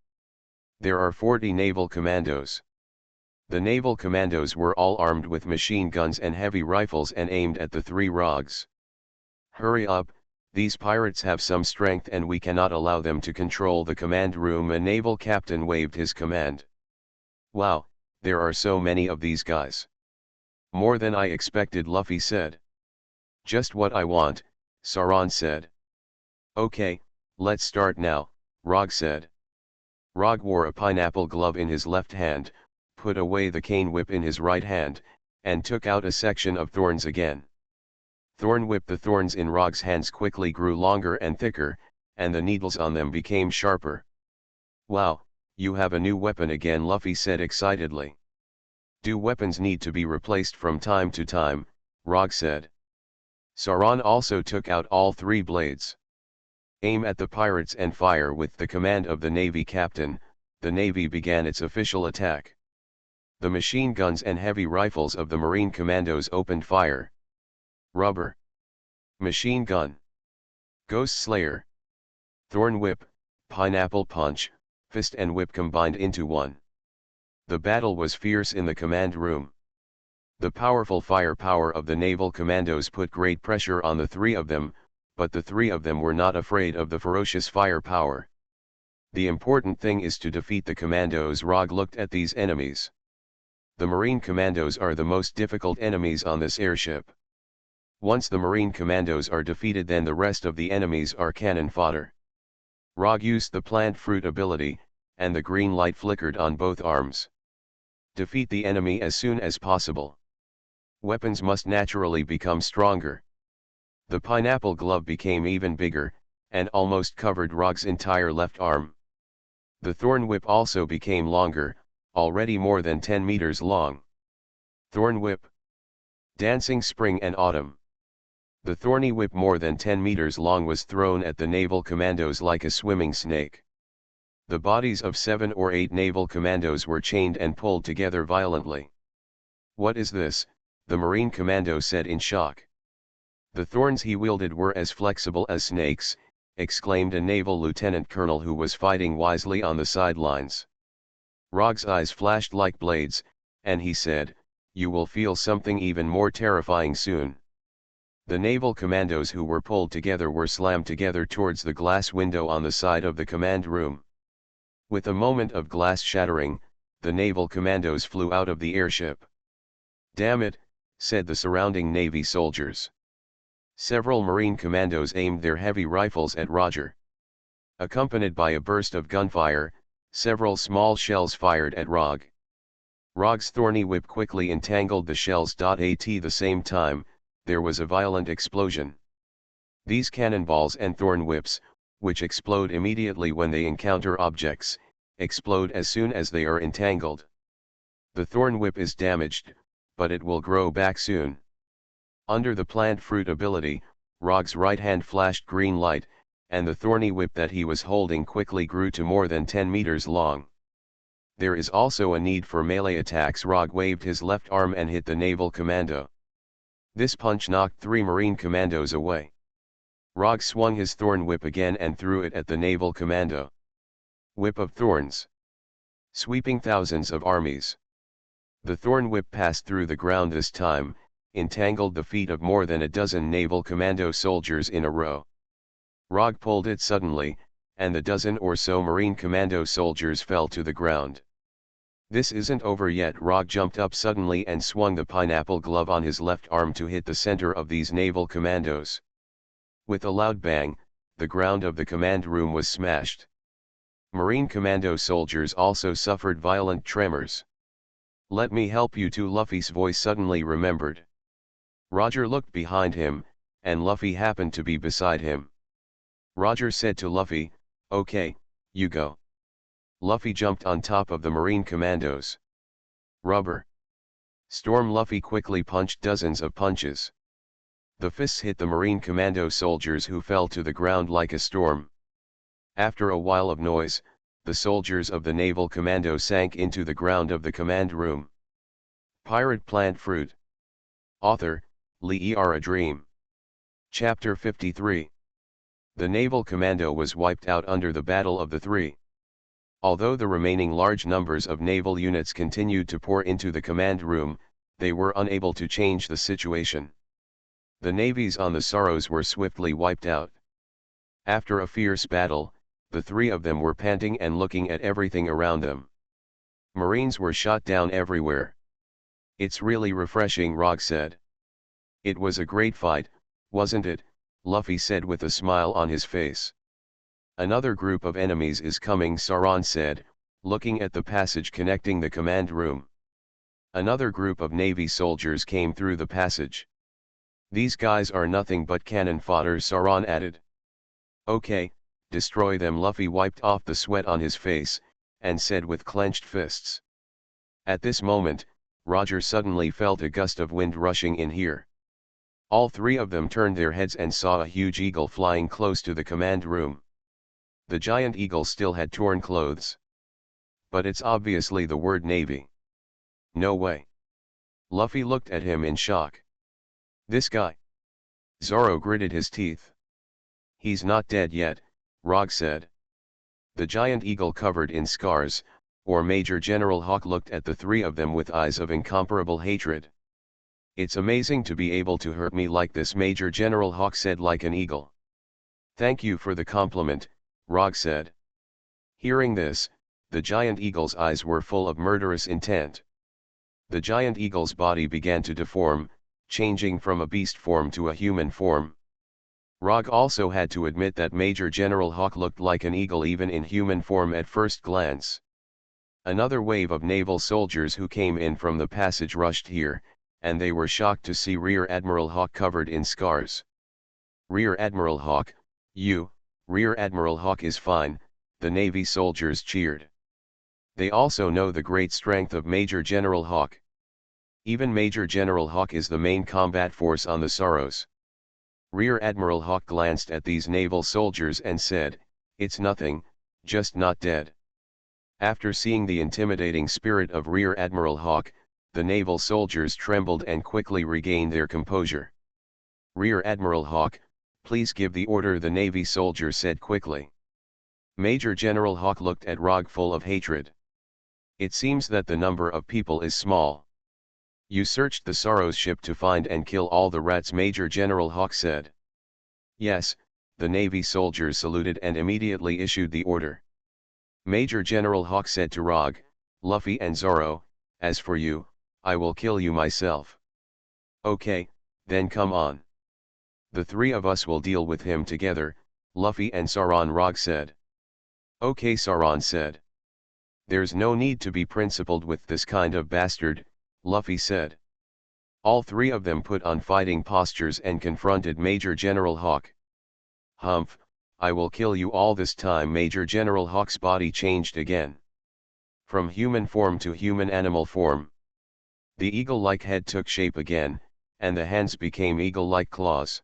There are 40 naval commandos. The naval commandos were all armed with machine guns and heavy rifles and aimed at the three Rogs. Hurry up, these pirates have some strength and we cannot allow them to control the command room. A naval captain waved his command. Wow, there are so many of these guys. More than I expected, Luffy said. Just what I want, Sauron said. Okay, let's start now, Rog said. Rog wore a pineapple glove in his left hand, put away the cane whip in his right hand, and took out a section of thorns again. Thorn whip. The thorns in Rog's hands quickly grew longer and thicker, and the needles on them became sharper. Wow, you have a new weapon again, Luffy said excitedly. Do weapons need to be replaced from time to time? Rog said. Sauron also took out all three blades. Aim at the pirates and fire. With the command of the Navy captain, the Navy began its official attack. The machine guns and heavy rifles of the Marine commandos opened fire. Rubber. Machine gun. Ghost Slayer. Thorn whip, pineapple punch, fist and whip combined into one. The battle was fierce in the command room. The powerful firepower of the naval commandos put great pressure on the three of them, but the three of them were not afraid of the ferocious firepower. The important thing is to defeat the commandos. Rog looked at these enemies. The Marine commandos are the most difficult enemies on this airship. Once the Marine commandos are defeated, then the rest of the enemies are cannon fodder. Rog used the plant fruit ability, and the green light flickered on both arms. Defeat the enemy as soon as possible. Weapons must naturally become stronger. The pineapple glove became even bigger, and almost covered Rog's entire left arm. The thorn whip also became longer, already more than 10 meters long. Thorn whip. Dancing spring and autumn. The thorny whip, more than 10 meters long, was thrown at the naval commandos like a swimming snake. The bodies of 7 or 8 naval commandos were chained and pulled together violently. What is this? The Marine commando said in shock. The thorns he wielded were as flexible as snakes, exclaimed a naval lieutenant colonel who was fighting wisely on the sidelines. Rog's eyes flashed like blades, and he said, you will feel something even more terrifying soon. The naval commandos who were pulled together were slammed together towards the glass window on the side of the command room. With a moment of glass shattering, the naval commandos flew out of the airship. "Damn it," said the surrounding Navy soldiers. Several Marine commandos aimed their heavy rifles at Roger. Accompanied by a burst of gunfire, several small shells fired at Rog. Rog's thorny whip quickly entangled the shells. At the same time, there was a violent explosion. These cannonballs and thorn whips, which explode immediately when they encounter objects, explode as soon as they are entangled. The thorn whip is damaged, but it will grow back soon. Under the plant fruit ability, Rog's right hand flashed green light, and the thorny whip that he was holding quickly grew to more than 10 meters long. There is also a need for melee attacks. Rog waved his left arm and hit the naval commando. This punch knocked 3 Marine commandos away. Rog swung his thorn whip again and threw it at the naval commando. Whip of thorns. Sweeping thousands of armies. The thorn whip passed through the ground this time, entangled the feet of more than a dozen naval commando soldiers in a row. Rog pulled it suddenly, and the dozen or so Marine commando soldiers fell to the ground. This isn't over yet. Rog jumped up suddenly and swung the pineapple glove on his left arm to hit the center of these naval commandos. With a loud bang, the ground of the command room was smashed. Marine commando soldiers also suffered violent tremors. "Let me help you too," Luffy's voice suddenly remembered. Roger looked behind him, and Luffy happened to be beside him. Roger said to Luffy, "Okay, you go." Luffy jumped on top of the Marine commandos. Rubber. Storm. Luffy quickly punched dozens of punches. The fists hit the Marine commando soldiers, who fell to the ground like a storm. After a while of noise, the soldiers of the naval commando sank into the ground of the command room. Pirate Plant Fruit. Author, Lee A Dream. Chapter 53. The naval commando was wiped out under the Battle of the Three. Although the remaining large numbers of naval units continued to pour into the command room, they were unable to change the situation. The navies on the Sorrows were swiftly wiped out. After a fierce battle, the 3 of them were panting and looking at everything around them. Marines were shot down everywhere. "It's really refreshing," Rog said. "It was a great fight, wasn't it?" Luffy said with a smile on his face. "Another group of enemies is coming," Sauron said, looking at the passage connecting the command room. Another group of Navy soldiers came through the passage. "These guys are nothing but cannon fodder," Sauron added. "Okay, destroy them." Luffy wiped off the sweat on his face, and said with clenched fists. At this moment, Roger suddenly felt a gust of wind rushing in here. All 3 of them turned their heads and saw a huge eagle flying close to the command room. The giant eagle still had torn clothes. "But it's obviously the word Navy." "No way." Luffy looked at him in shock. "This guy." Zoro gritted his teeth. "He's not dead yet," Rog said. The giant eagle covered in scars, or Major General Hawk, looked at the 3 of them with eyes of incomparable hatred. "It's amazing to be able to hurt me like this," Major General Hawk said, like an eagle. "Thank you for the compliment," Rog said. Hearing this, the giant eagle's eyes were full of murderous intent. The giant eagle's body began to deform, changing from a beast form to a human form. Rog also had to admit that Major General Hawk looked like an eagle even in human form at first glance. Another wave of naval soldiers who came in from the passage rushed here, and they were shocked to see Rear Admiral Hawk covered in scars. "Rear Admiral Hawk, Rear Admiral Hawk is fine," the Navy soldiers cheered. They also know the great strength of Major General Hawk. Even Major General Hawk is the main combat force on the Sorrows. Rear Admiral Hawk glanced at these naval soldiers and said, "It's nothing, just not dead." After seeing the intimidating spirit of Rear Admiral Hawk, the naval soldiers trembled and quickly regained their composure. "Rear Admiral Hawk, please give the order," the Navy soldier said quickly. Major General Hawk looked at Rog full of hatred. "It seems that the number of people is small." You searched the Sorrow's ship to find and kill all the rats, Major General Hawk said. Yes, the Navy soldiers saluted and immediately issued the order. Major General Hawk said to Rog, Luffy and Zoro, as for you, I will kill you myself. Okay, then come on. The three of us will deal with him together, Luffy and Sauron, Rog said. Okay, Sauron said. There's no need to be principled with this kind of bastard, Luffy said. All three of them put on fighting postures and confronted Major General Hawk. Humph, I will kill you all. This time Major General Hawk's body changed again. From human form to human animal form. The eagle-like head took shape again, and the hands became eagle-like claws.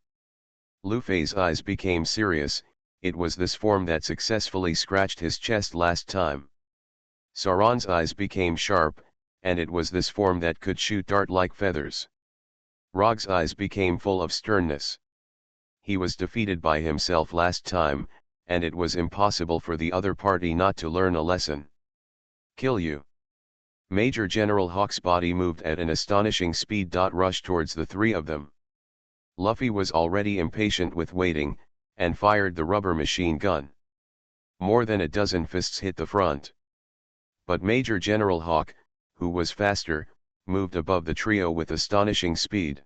Luffy's eyes became serious. It was this form that successfully scratched his chest last time. Sauron's eyes became sharp, and it was this form that could shoot dart-like feathers. Rog's eyes became full of sternness. He was defeated by himself last time, and it was impossible for the other party not to learn a lesson. Kill you. Major General Hawk's body moved at an astonishing speed. Rushed towards the three of them. Luffy was already impatient with waiting, and fired the rubber machine gun. More than a dozen fists hit the front. But Major General Hawk, who was faster, moved above the trio with astonishing speed.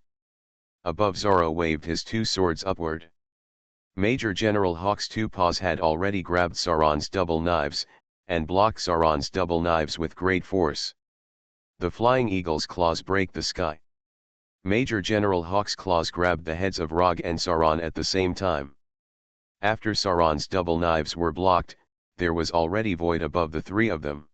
Above, Zoro waved his two swords upward. Major General Hawk's two paws had already grabbed Sauron's double knives, and blocked Sauron's double knives with great force. The flying eagle's claws break the sky. Major General Hawk's claws grabbed the heads of Rog and Sauron at the same time. After Sauron's double knives were blocked, there was already void above the three of them.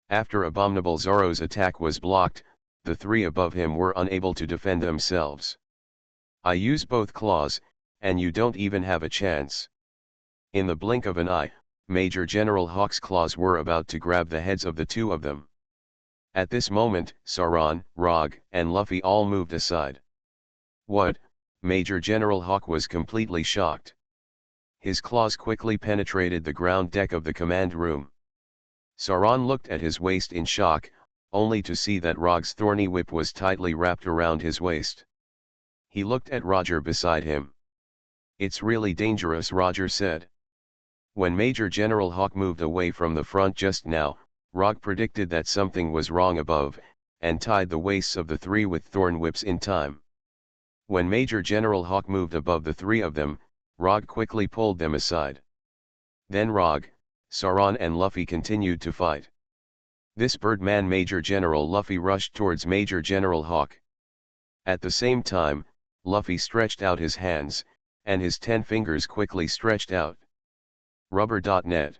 After Abominable Zoro's attack was blocked, the three above him were unable to defend themselves. I use both claws, and you don't even have a chance. In the blink of an eye, Major General Hawk's claws were about to grab the heads of the two of them. At this moment, Sauron, Rog, and Luffy all moved aside. What? Major General Hawk was completely shocked. His claws quickly penetrated the ground deck of the command room. Sauron looked at his waist in shock, only to see that Rog's thorny whip was tightly wrapped around his waist. He looked at Roger beside him. It's really dangerous, Roger said. When Major General Hawk moved away from the front just now, Rog predicted that something was wrong above, and tied the waists of the three with thorn whips in time. When Major General Hawk moved above the three of them, Rog quickly pulled them aside. Then Rog, Sauron and Luffy continued to fight. This Birdman Major General Luffy rushed towards Major General Hawk. At the same time, Luffy stretched out his hands, and his 10 fingers quickly stretched out. Rubber.net.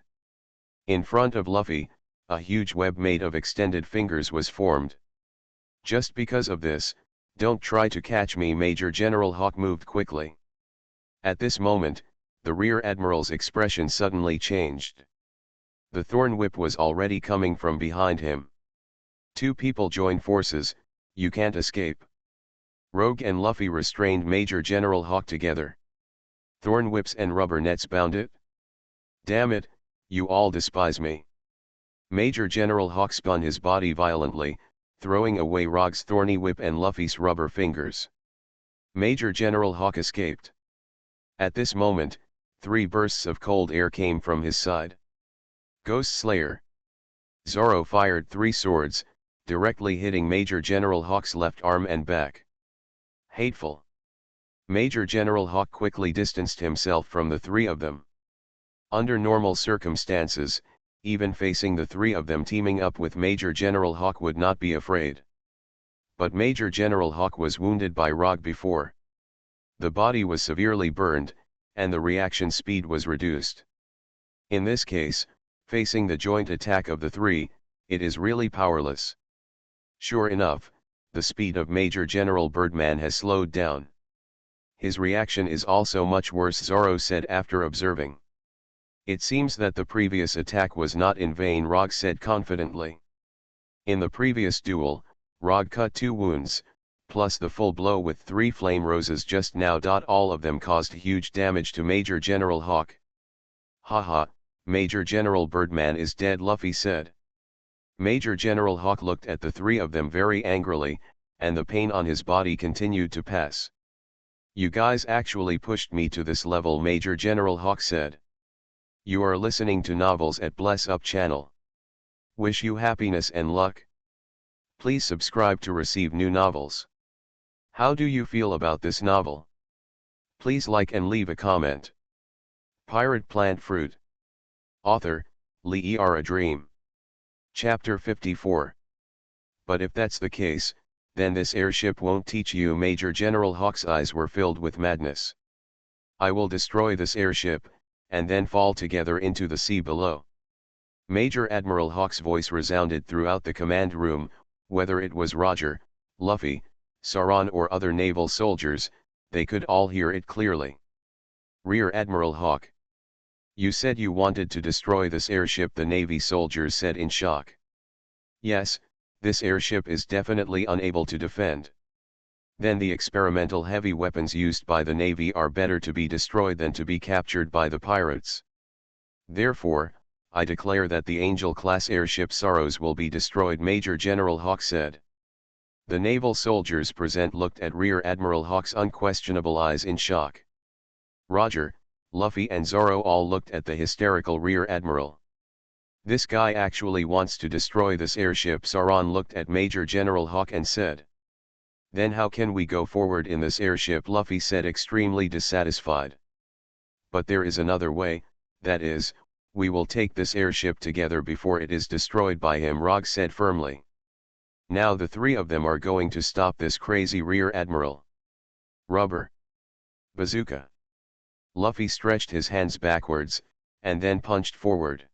In front of Luffy, a huge web made of extended fingers was formed. Just because of this, don't try to catch me, Major General Hawk moved quickly. At this moment, the Rear Admiral's expression suddenly changed. The thorn whip was already coming from behind him. Two people join forces, you can't escape. Rogue and Luffy restrained Major General Hawk together. Thorn whips and rubber nets bound it. Damn it, you all despise me. Major General Hawk spun his body violently, throwing away Rog's thorny whip and Luffy's rubber fingers. Major General Hawk escaped. At this moment, 3 bursts of cold air came from his side. Ghost Slayer. Zoro fired 3 swords, directly hitting Major General Hawk's left arm and back. Hateful. Major General Hawk quickly distanced himself from the 3 of them. Under normal circumstances, even facing the 3 of them teaming up with Major General Hawk would not be afraid. But Major General Hawk was wounded by Rog before. The body was severely burned, and the reaction speed was reduced. In this case, facing the joint attack of the 3, it is really powerless. Sure enough, the speed of Major General Birdman has slowed down. His reaction is also much worse, Zoro said after observing. It seems that the previous attack was not in vain, Rog said confidently. In the previous duel, Rog cut 2 wounds, plus the full blow with 3 flame roses just now. All of them caused huge damage to Major General Hawk. Haha, Major General Birdman is dead, Luffy said. Major General Hawk looked at the 3 of them very angrily, and the pain on his body continued to pass. "You guys actually pushed me to this level," Major General Hawk said. "You are listening to Novels at Bless Up channel. Wish you happiness and luck. Please subscribe to receive new novels. How do you feel about this novel? Please like and leave a comment." Pirate Plant Fruit. Author, Lee Er A Dream. Chapter 54. "But if that's the case, then this airship won't teach you." Major General Hawk's eyes were filled with madness. "I will destroy this airship, and then fall together into the sea below." Major Admiral Hawk's voice resounded throughout the command room. Whether it was Roger, Luffy, Sauron or other naval soldiers, they could all hear it clearly. "Rear Admiral Hawk, you said you wanted to destroy this airship," the Navy soldiers said in shock. "Yes, this airship is definitely unable to defend. Then the experimental heavy weapons used by the Navy are better to be destroyed than to be captured by the pirates. Therefore, I declare that the Angel-class airship Sorrows will be destroyed," Major General Hawk said. The naval soldiers present looked at Rear Admiral Hawk's unquestionable eyes in shock. Roger, Luffy and Zoro all looked at the hysterical Rear Admiral. "This guy actually wants to destroy this airship." Sauron looked at Major General Hawk and said. "Then how can we go forward in this airship?" Luffy said, extremely dissatisfied. "But there is another way, that is, we will take this airship together before it is destroyed by him," Rog said firmly. "Now the three of them are going to stop this crazy Rear Admiral." "Rubber bazooka." Luffy stretched his hands backwards, and then punched forward.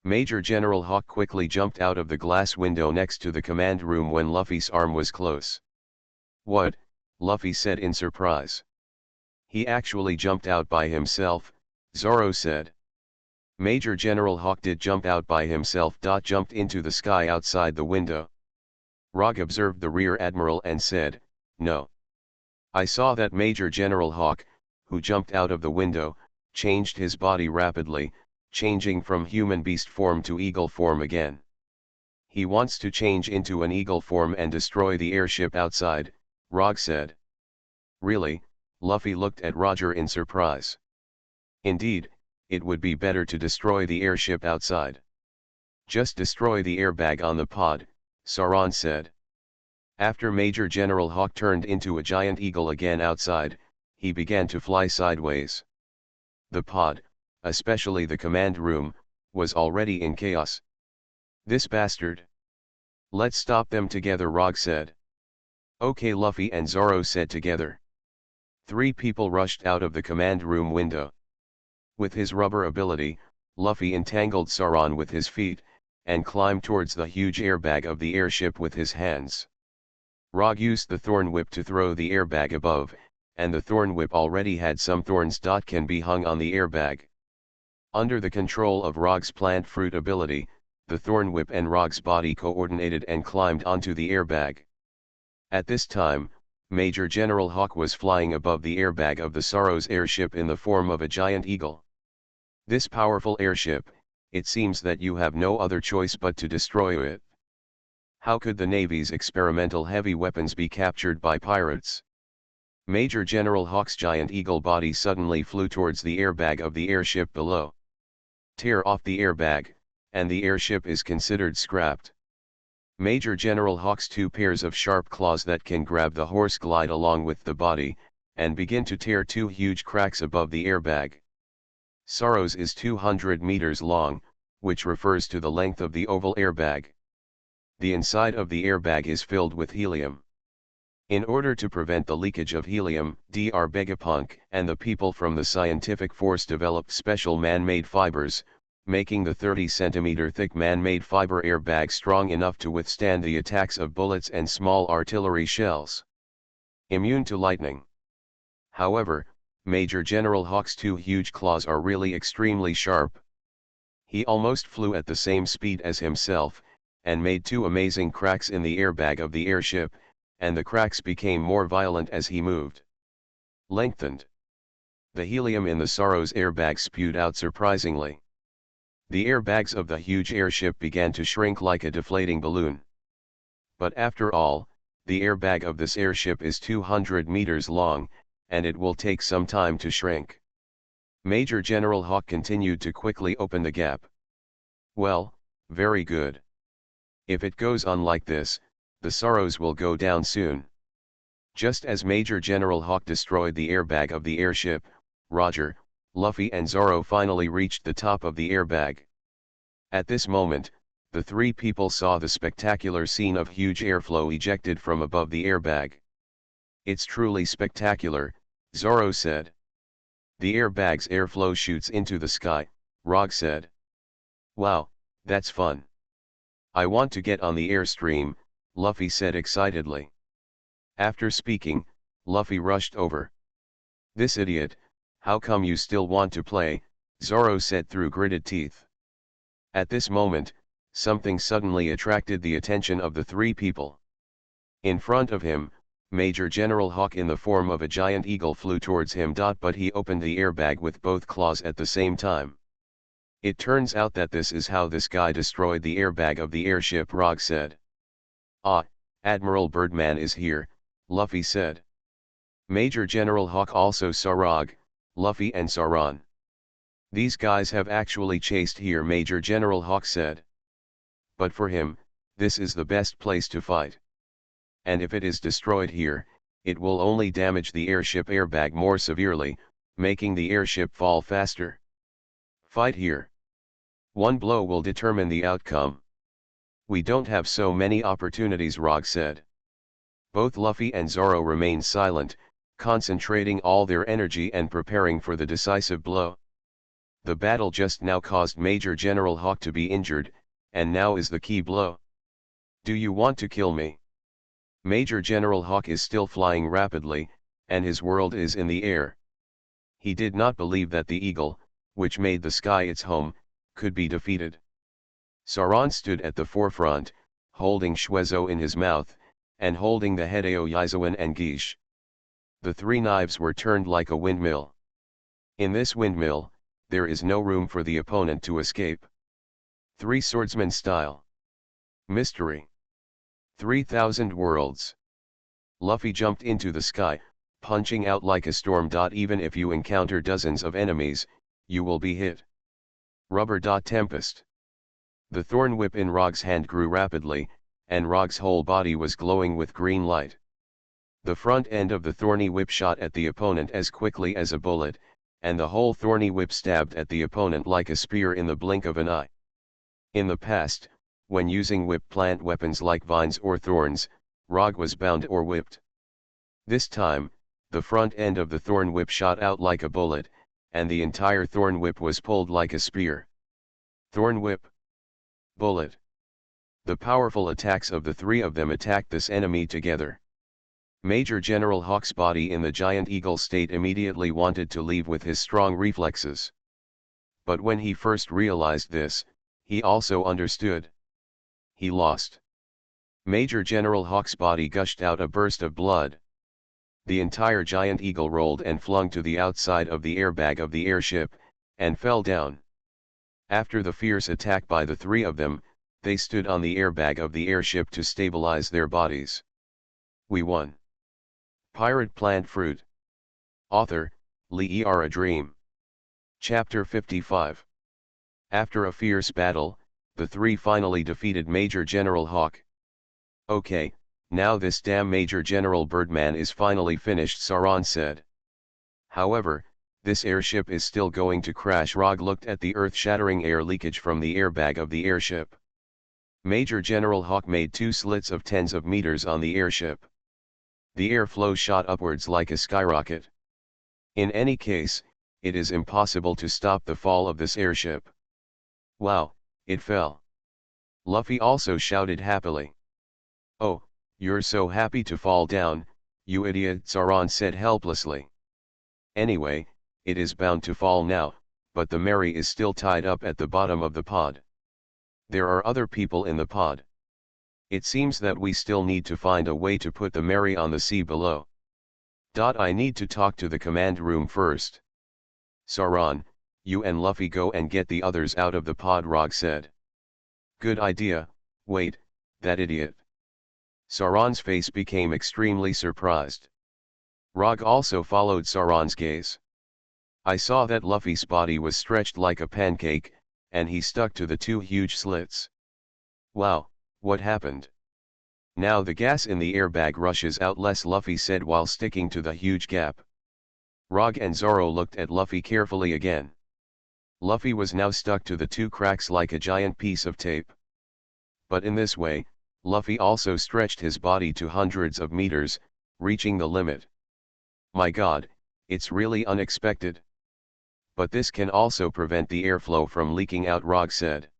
Major General Hawk quickly jumped out of the glass window next to the command room when Luffy's arm was close. "What?" Luffy said in surprise. "He actually jumped out by himself," Zoro said. "Major General Hawk did jump out by himself. Jumped into the sky outside the window." Rog observed the Rear Admiral and said, "No. I saw that Major General Hawk, who jumped out of the window, changed his body rapidly, changing from human beast form to eagle form again. He wants to change into an eagle form and destroy the airship outside," Rog said. "Really?" Luffy looked at Roger in surprise. "Indeed, it would be better to destroy the airship outside. Just destroy the airbag on the pod," Sauron said. After Major General Hawk turned into a giant eagle again outside, he began to fly sideways. The pod, especially the command room, was already in chaos. "This bastard. Let's stop them together," Rog said. "Okay," Luffy and Zoro said together. Three people rushed out of the command room window. With his rubber ability, Luffy entangled Sauron with his feet, and climbed towards the huge airbag of the airship with his hands. Rog used the thorn whip to throw the airbag above, and the thorn whip already had some thorns. Can be hung on the airbag. Under the control of Rog's plant fruit ability, the thorn whip and Rog's body coordinated and climbed onto the airbag. At this time, Major General Hawk was flying above the airbag of the Sorrows airship in the form of a giant eagle. "This powerful airship, it seems that you have no other choice but to destroy it. How could the Navy's experimental heavy weapons be captured by pirates?" Major General Hawk's giant eagle body suddenly flew towards the airbag of the airship below. Tear off the airbag, and the airship is considered scrapped. Major General Hawk's two pairs of sharp claws that can grab the horse glide along with the body, and begin to tear two huge cracks above the airbag. Sorrows is 200 meters long, which refers to the length of the oval airbag. The inside of the airbag is filled with helium. In order to prevent the leakage of helium, Dr. Vegapunk and the people from the scientific force developed special man-made fibers, making the 30-centimeter thick man-made fiber airbag strong enough to withstand the attacks of bullets and small artillery shells. Immune to lightning. However, Major General Hawk's two huge claws are really extremely sharp. He almost flew at the same speed as himself, and made two amazing cracks in the airbag of the airship, and the cracks became more violent as he moved. Lengthened. The helium in the Sorrows airbag spewed out surprisingly. The airbags of the huge airship began to shrink like a deflating balloon. But after all, The airbag of this airship is 200 meters long, and it will take some time to shrink. Major General Hawk continued to quickly open the gap. Well, very good. If it goes on like this, the Sorrows will go down soon. Just as Major General Hawk destroyed the airbag of the airship, Roger, Luffy and Zoro finally reached the top of the airbag. At this moment, the three people saw the spectacular scene of huge airflow ejected from above the airbag. It's truly spectacular, Zoro said. The airbag's airflow shoots into the sky, Rog said. Wow, that's fun. I want to get on the airstream, Luffy said excitedly. After speaking, Luffy rushed over. This idiot, how come you still want to play, Zoro said through gritted teeth. At this moment, something suddenly attracted the attention of the three people. In front of him, Major General Hawk in the form of a giant eagle flew towards him. But he opened the airbag with both claws at the same time. It turns out that this is how this guy destroyed the airbag of the airship, Rog said. Ah, Admiral Birdman is here, Luffy said. Major General Hawk also saw Rog, Luffy and Sauron. These guys have actually chased here, Major General Hawk said. But for him, this is the best place to fight. And if it is destroyed here, it will only damage the airship airbag more severely, making the airship fall faster. Fight here. One blow will determine the outcome. We don't have so many opportunities, Rog said. Both Luffy and Zoro remained silent, concentrating all their energy and preparing for the decisive blow. The battle just now caused Major General Hawk to be injured, and now is the key blow. Do you want to kill me? Major General Hawk is still flying rapidly, and his world is in the air. He did not believe that the eagle, which made the sky its home, could be defeated. Sauron stood at the forefront, holding Shuezo in his mouth, and holding the Hideo Yizuan and Gish. The three knives were turned like a windmill. In this windmill, there is no room for the opponent to escape. Three swordsman style. Mystery. 3,000 worlds. Luffy jumped into the sky, punching out like a storm. Even if you encounter dozens of enemies, you will be hit. Rubber. Tempest. The thorn whip in Rog's hand grew rapidly, and Rog's whole body was glowing with green light. The front end of the thorny whip shot at the opponent as quickly as a bullet, and the whole thorny whip stabbed at the opponent like a spear in the blink of an eye. In the past, when using whip plant weapons like vines or thorns, Rog was bound or whipped. This time, the front end of the thorn whip shot out like a bullet, and the entire thorn whip was pulled like a spear. Thorn whip. Bullet. The powerful attacks of the three of them attacked this enemy together. Major General Hawk's body in the giant eagle state immediately wanted to leave with his strong reflexes. But when he first realized this, he also understood. He lost. Major General Hawk's body gushed out a burst of blood. The entire giant eagle rolled and flung to the outside of the airbag of the airship, and fell down. After the fierce attack by the three of them, they stood on the airbag of the airship to stabilize their bodies. We won. Pirate Plant Fruit. Author, Lee A Dream. Chapter 55. After a fierce battle, the three finally defeated Major General Hawk. Okay, now this damn Major General Birdman is finally finished, Sauron said. However, this airship is still going to crash. Rog looked at the earth-shattering air leakage from the airbag of the airship. Major General Hawk made 2 slits of tens of meters on the airship. The airflow shot upwards like a skyrocket. In any case, it is impossible to stop the fall of this airship. Wow, it fell. Luffy also shouted happily. Oh, you're so happy to fall down, you idiot, Sauron said helplessly. Anyway, it is bound to fall now, but the Mary is still tied up at the bottom of the pod. There are other people in the pod. It seems that we still need to find a way to put the Mary on the sea below. I need to talk to the command room first. Sauron, you and Luffy go and get the others out of the pod, Rog said. Good idea. Wait, that idiot. Sauron's face became extremely surprised. Rog also followed Sauron's gaze. I saw that Luffy's body was stretched like a pancake, and he stuck to the two huge slits. Wow, what happened? Now the gas in the airbag rushes out less, Luffy said while sticking to the huge gap. Rog and Zoro looked at Luffy carefully again. Luffy was now stuck to the two cracks like a giant piece of tape. But in this way, Luffy also stretched his body to hundreds of meters, reaching the limit. My god, it's really unexpected. But this can also prevent the airflow from leaking out, Rog said.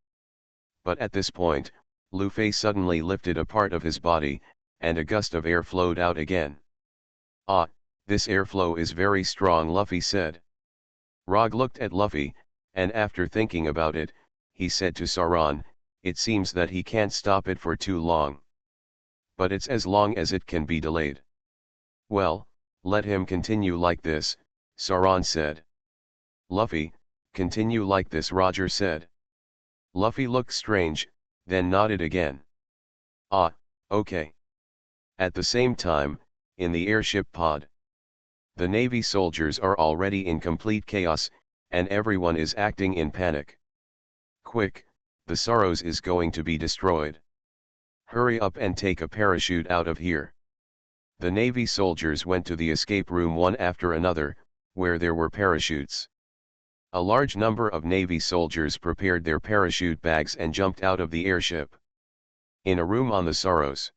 But at this point, Luffy suddenly lifted a part of his body, and a gust of air flowed out again. Ah, this airflow is very strong, Luffy said. Rog looked at Luffy, and after thinking about it, he said to Sauron, it seems that he can't stop it for too long. But it's as long as it can be delayed. Well, let him continue like this, Sauron said. Luffy, continue like this, Roger said. Luffy looked strange, then nodded again. Ah, okay. At the same time, in the airship pod, the Navy soldiers are already in complete chaos, and everyone is acting in panic. Quick, the Saros is going to be destroyed. Hurry up and take a parachute out of here. The Navy soldiers went to the escape room one after another, where there were parachutes. A large number of Navy soldiers prepared their parachute bags and jumped out of the airship. In a room on the Saros,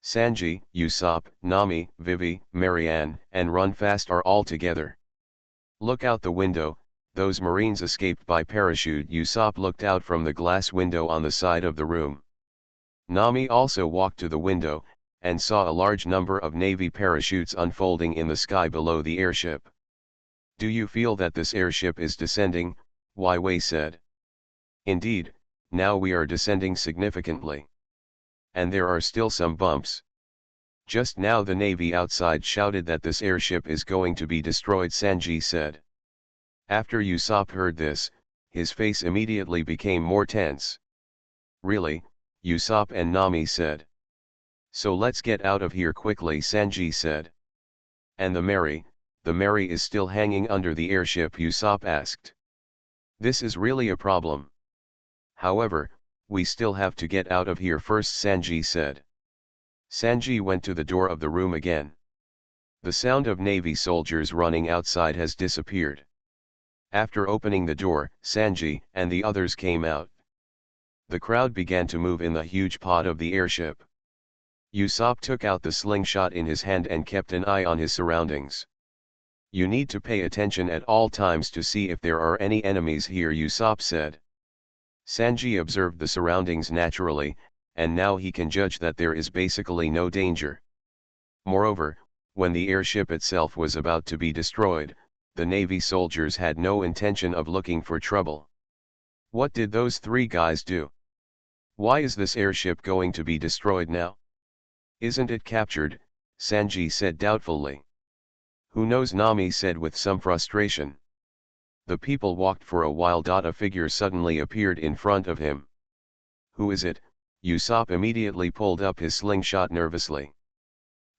Sanji, Usopp, Nami, Vivi, Marianne, and Run Fast are all together. Look out the window, those Marines escaped by parachute. Usopp looked out from the glass window on the side of the room. Nami also walked to the window, and saw a large number of Navy parachutes unfolding in the sky below the airship. Do you feel that this airship is descending? Wai Wei said. Indeed, now we are descending significantly. And there are still some bumps. Just now the Navy outside shouted that this airship is going to be destroyed, Sanji said. After Usopp heard this, his face immediately became more tense. Really? Usopp and Nami said. So let's get out of here quickly, Sanji said. And the Mary is still hanging under the airship, Usopp asked. This is really a problem. However, we still have to get out of here first, Sanji said. Sanji went to the door of the room again. The sound of Navy soldiers running outside has disappeared. After opening the door, Sanji and the others came out. The crowd began to move in the huge pod of the airship. Usopp took out the slingshot in his hand and kept an eye on his surroundings. You need to pay attention at all times to see if there are any enemies here, Usopp said. Sanji observed the surroundings naturally, and now he can judge that there is basically no danger. Moreover, when the airship itself was about to be destroyed, the Navy soldiers had no intention of looking for trouble. What did those three guys do? Why is this airship going to be destroyed now? Isn't it captured? Sanji said doubtfully. Who knows, Nami said with some frustration. The people walked for a while. A figure suddenly appeared in front of him. Who is it? Usopp immediately pulled up his slingshot nervously.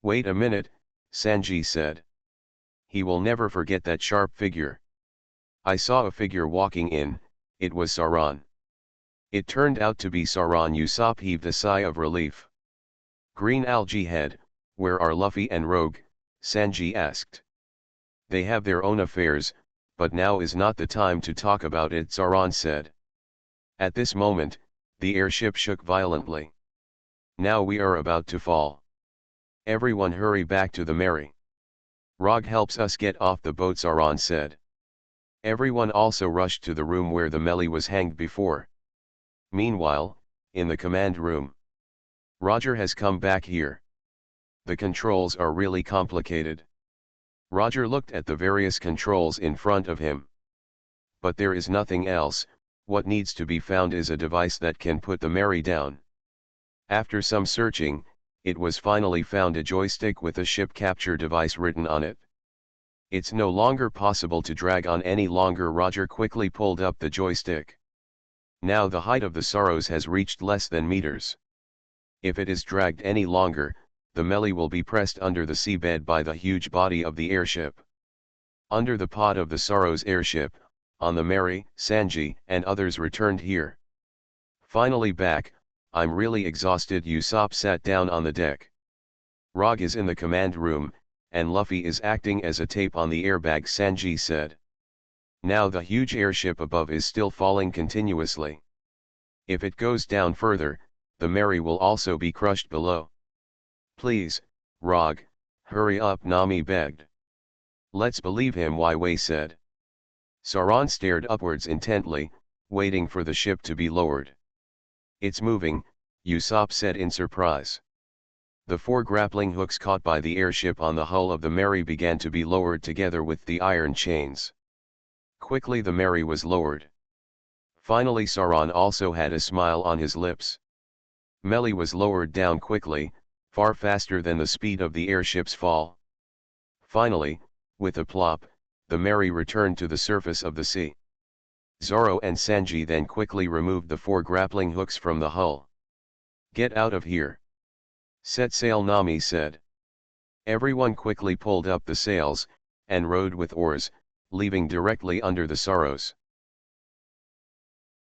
Wait a minute, Sanji said. He will never forget that sharp figure. I saw a figure walking in, it was Sauron. It turned out to be Sauron. Usopp heaved a sigh of relief. Green Algae Head, where are Luffy and Rogue? Sanji asked. They have their own affairs, but now is not the time to talk about it, Sauron said. At this moment, the airship shook violently. Now we are about to fall. Everyone hurry back to the Mary. Rog helps us get off the boat, Sauron said. Everyone also rushed to the room where the melee was hanged before. Meanwhile, in the command room, Roger has come back here. The controls are really complicated. Roger looked at the various controls in front of him. But there is nothing else. What needs to be found is a device that can put the Mary down. After some searching, it was finally found, a joystick with a ship capture device written on it. It's no longer possible to drag on any longer. Roger quickly pulled up the joystick. Now the height of the Saros has reached less than meters. If it is dragged any longer, the melee will be pressed under the seabed by the huge body of the airship. Under the pod of the Sorrow's airship, on the Mary, Sanji and others returned here. Finally back, I'm really exhausted. Usopp sat down on the deck. Rog is in the command room, and Luffy is acting as a tape on the airbag, Sanji said. Now the huge airship above is still falling continuously. If it goes down further, the Mary will also be crushed below. Please, Rog, hurry up, Nami begged. Let's believe him, Wei said. Sauron stared upwards intently, waiting for the ship to be lowered. It's moving, Usopp said in surprise. The 4 grappling hooks caught by the airship on the hull of the Mary began to be lowered together with the iron chains. Quickly the Mary was lowered. Finally Sauron also had a smile on his lips. Melee was lowered down quickly, far faster than the speed of the airship's fall. Finally, with a plop, the Mary returned to the surface of the sea. Zoro and Sanji then quickly removed the 4 grappling hooks from the hull. Get out of here. Set sail, Nami said. Everyone quickly pulled up the sails, and rowed with oars, leaving directly under the Sorrows.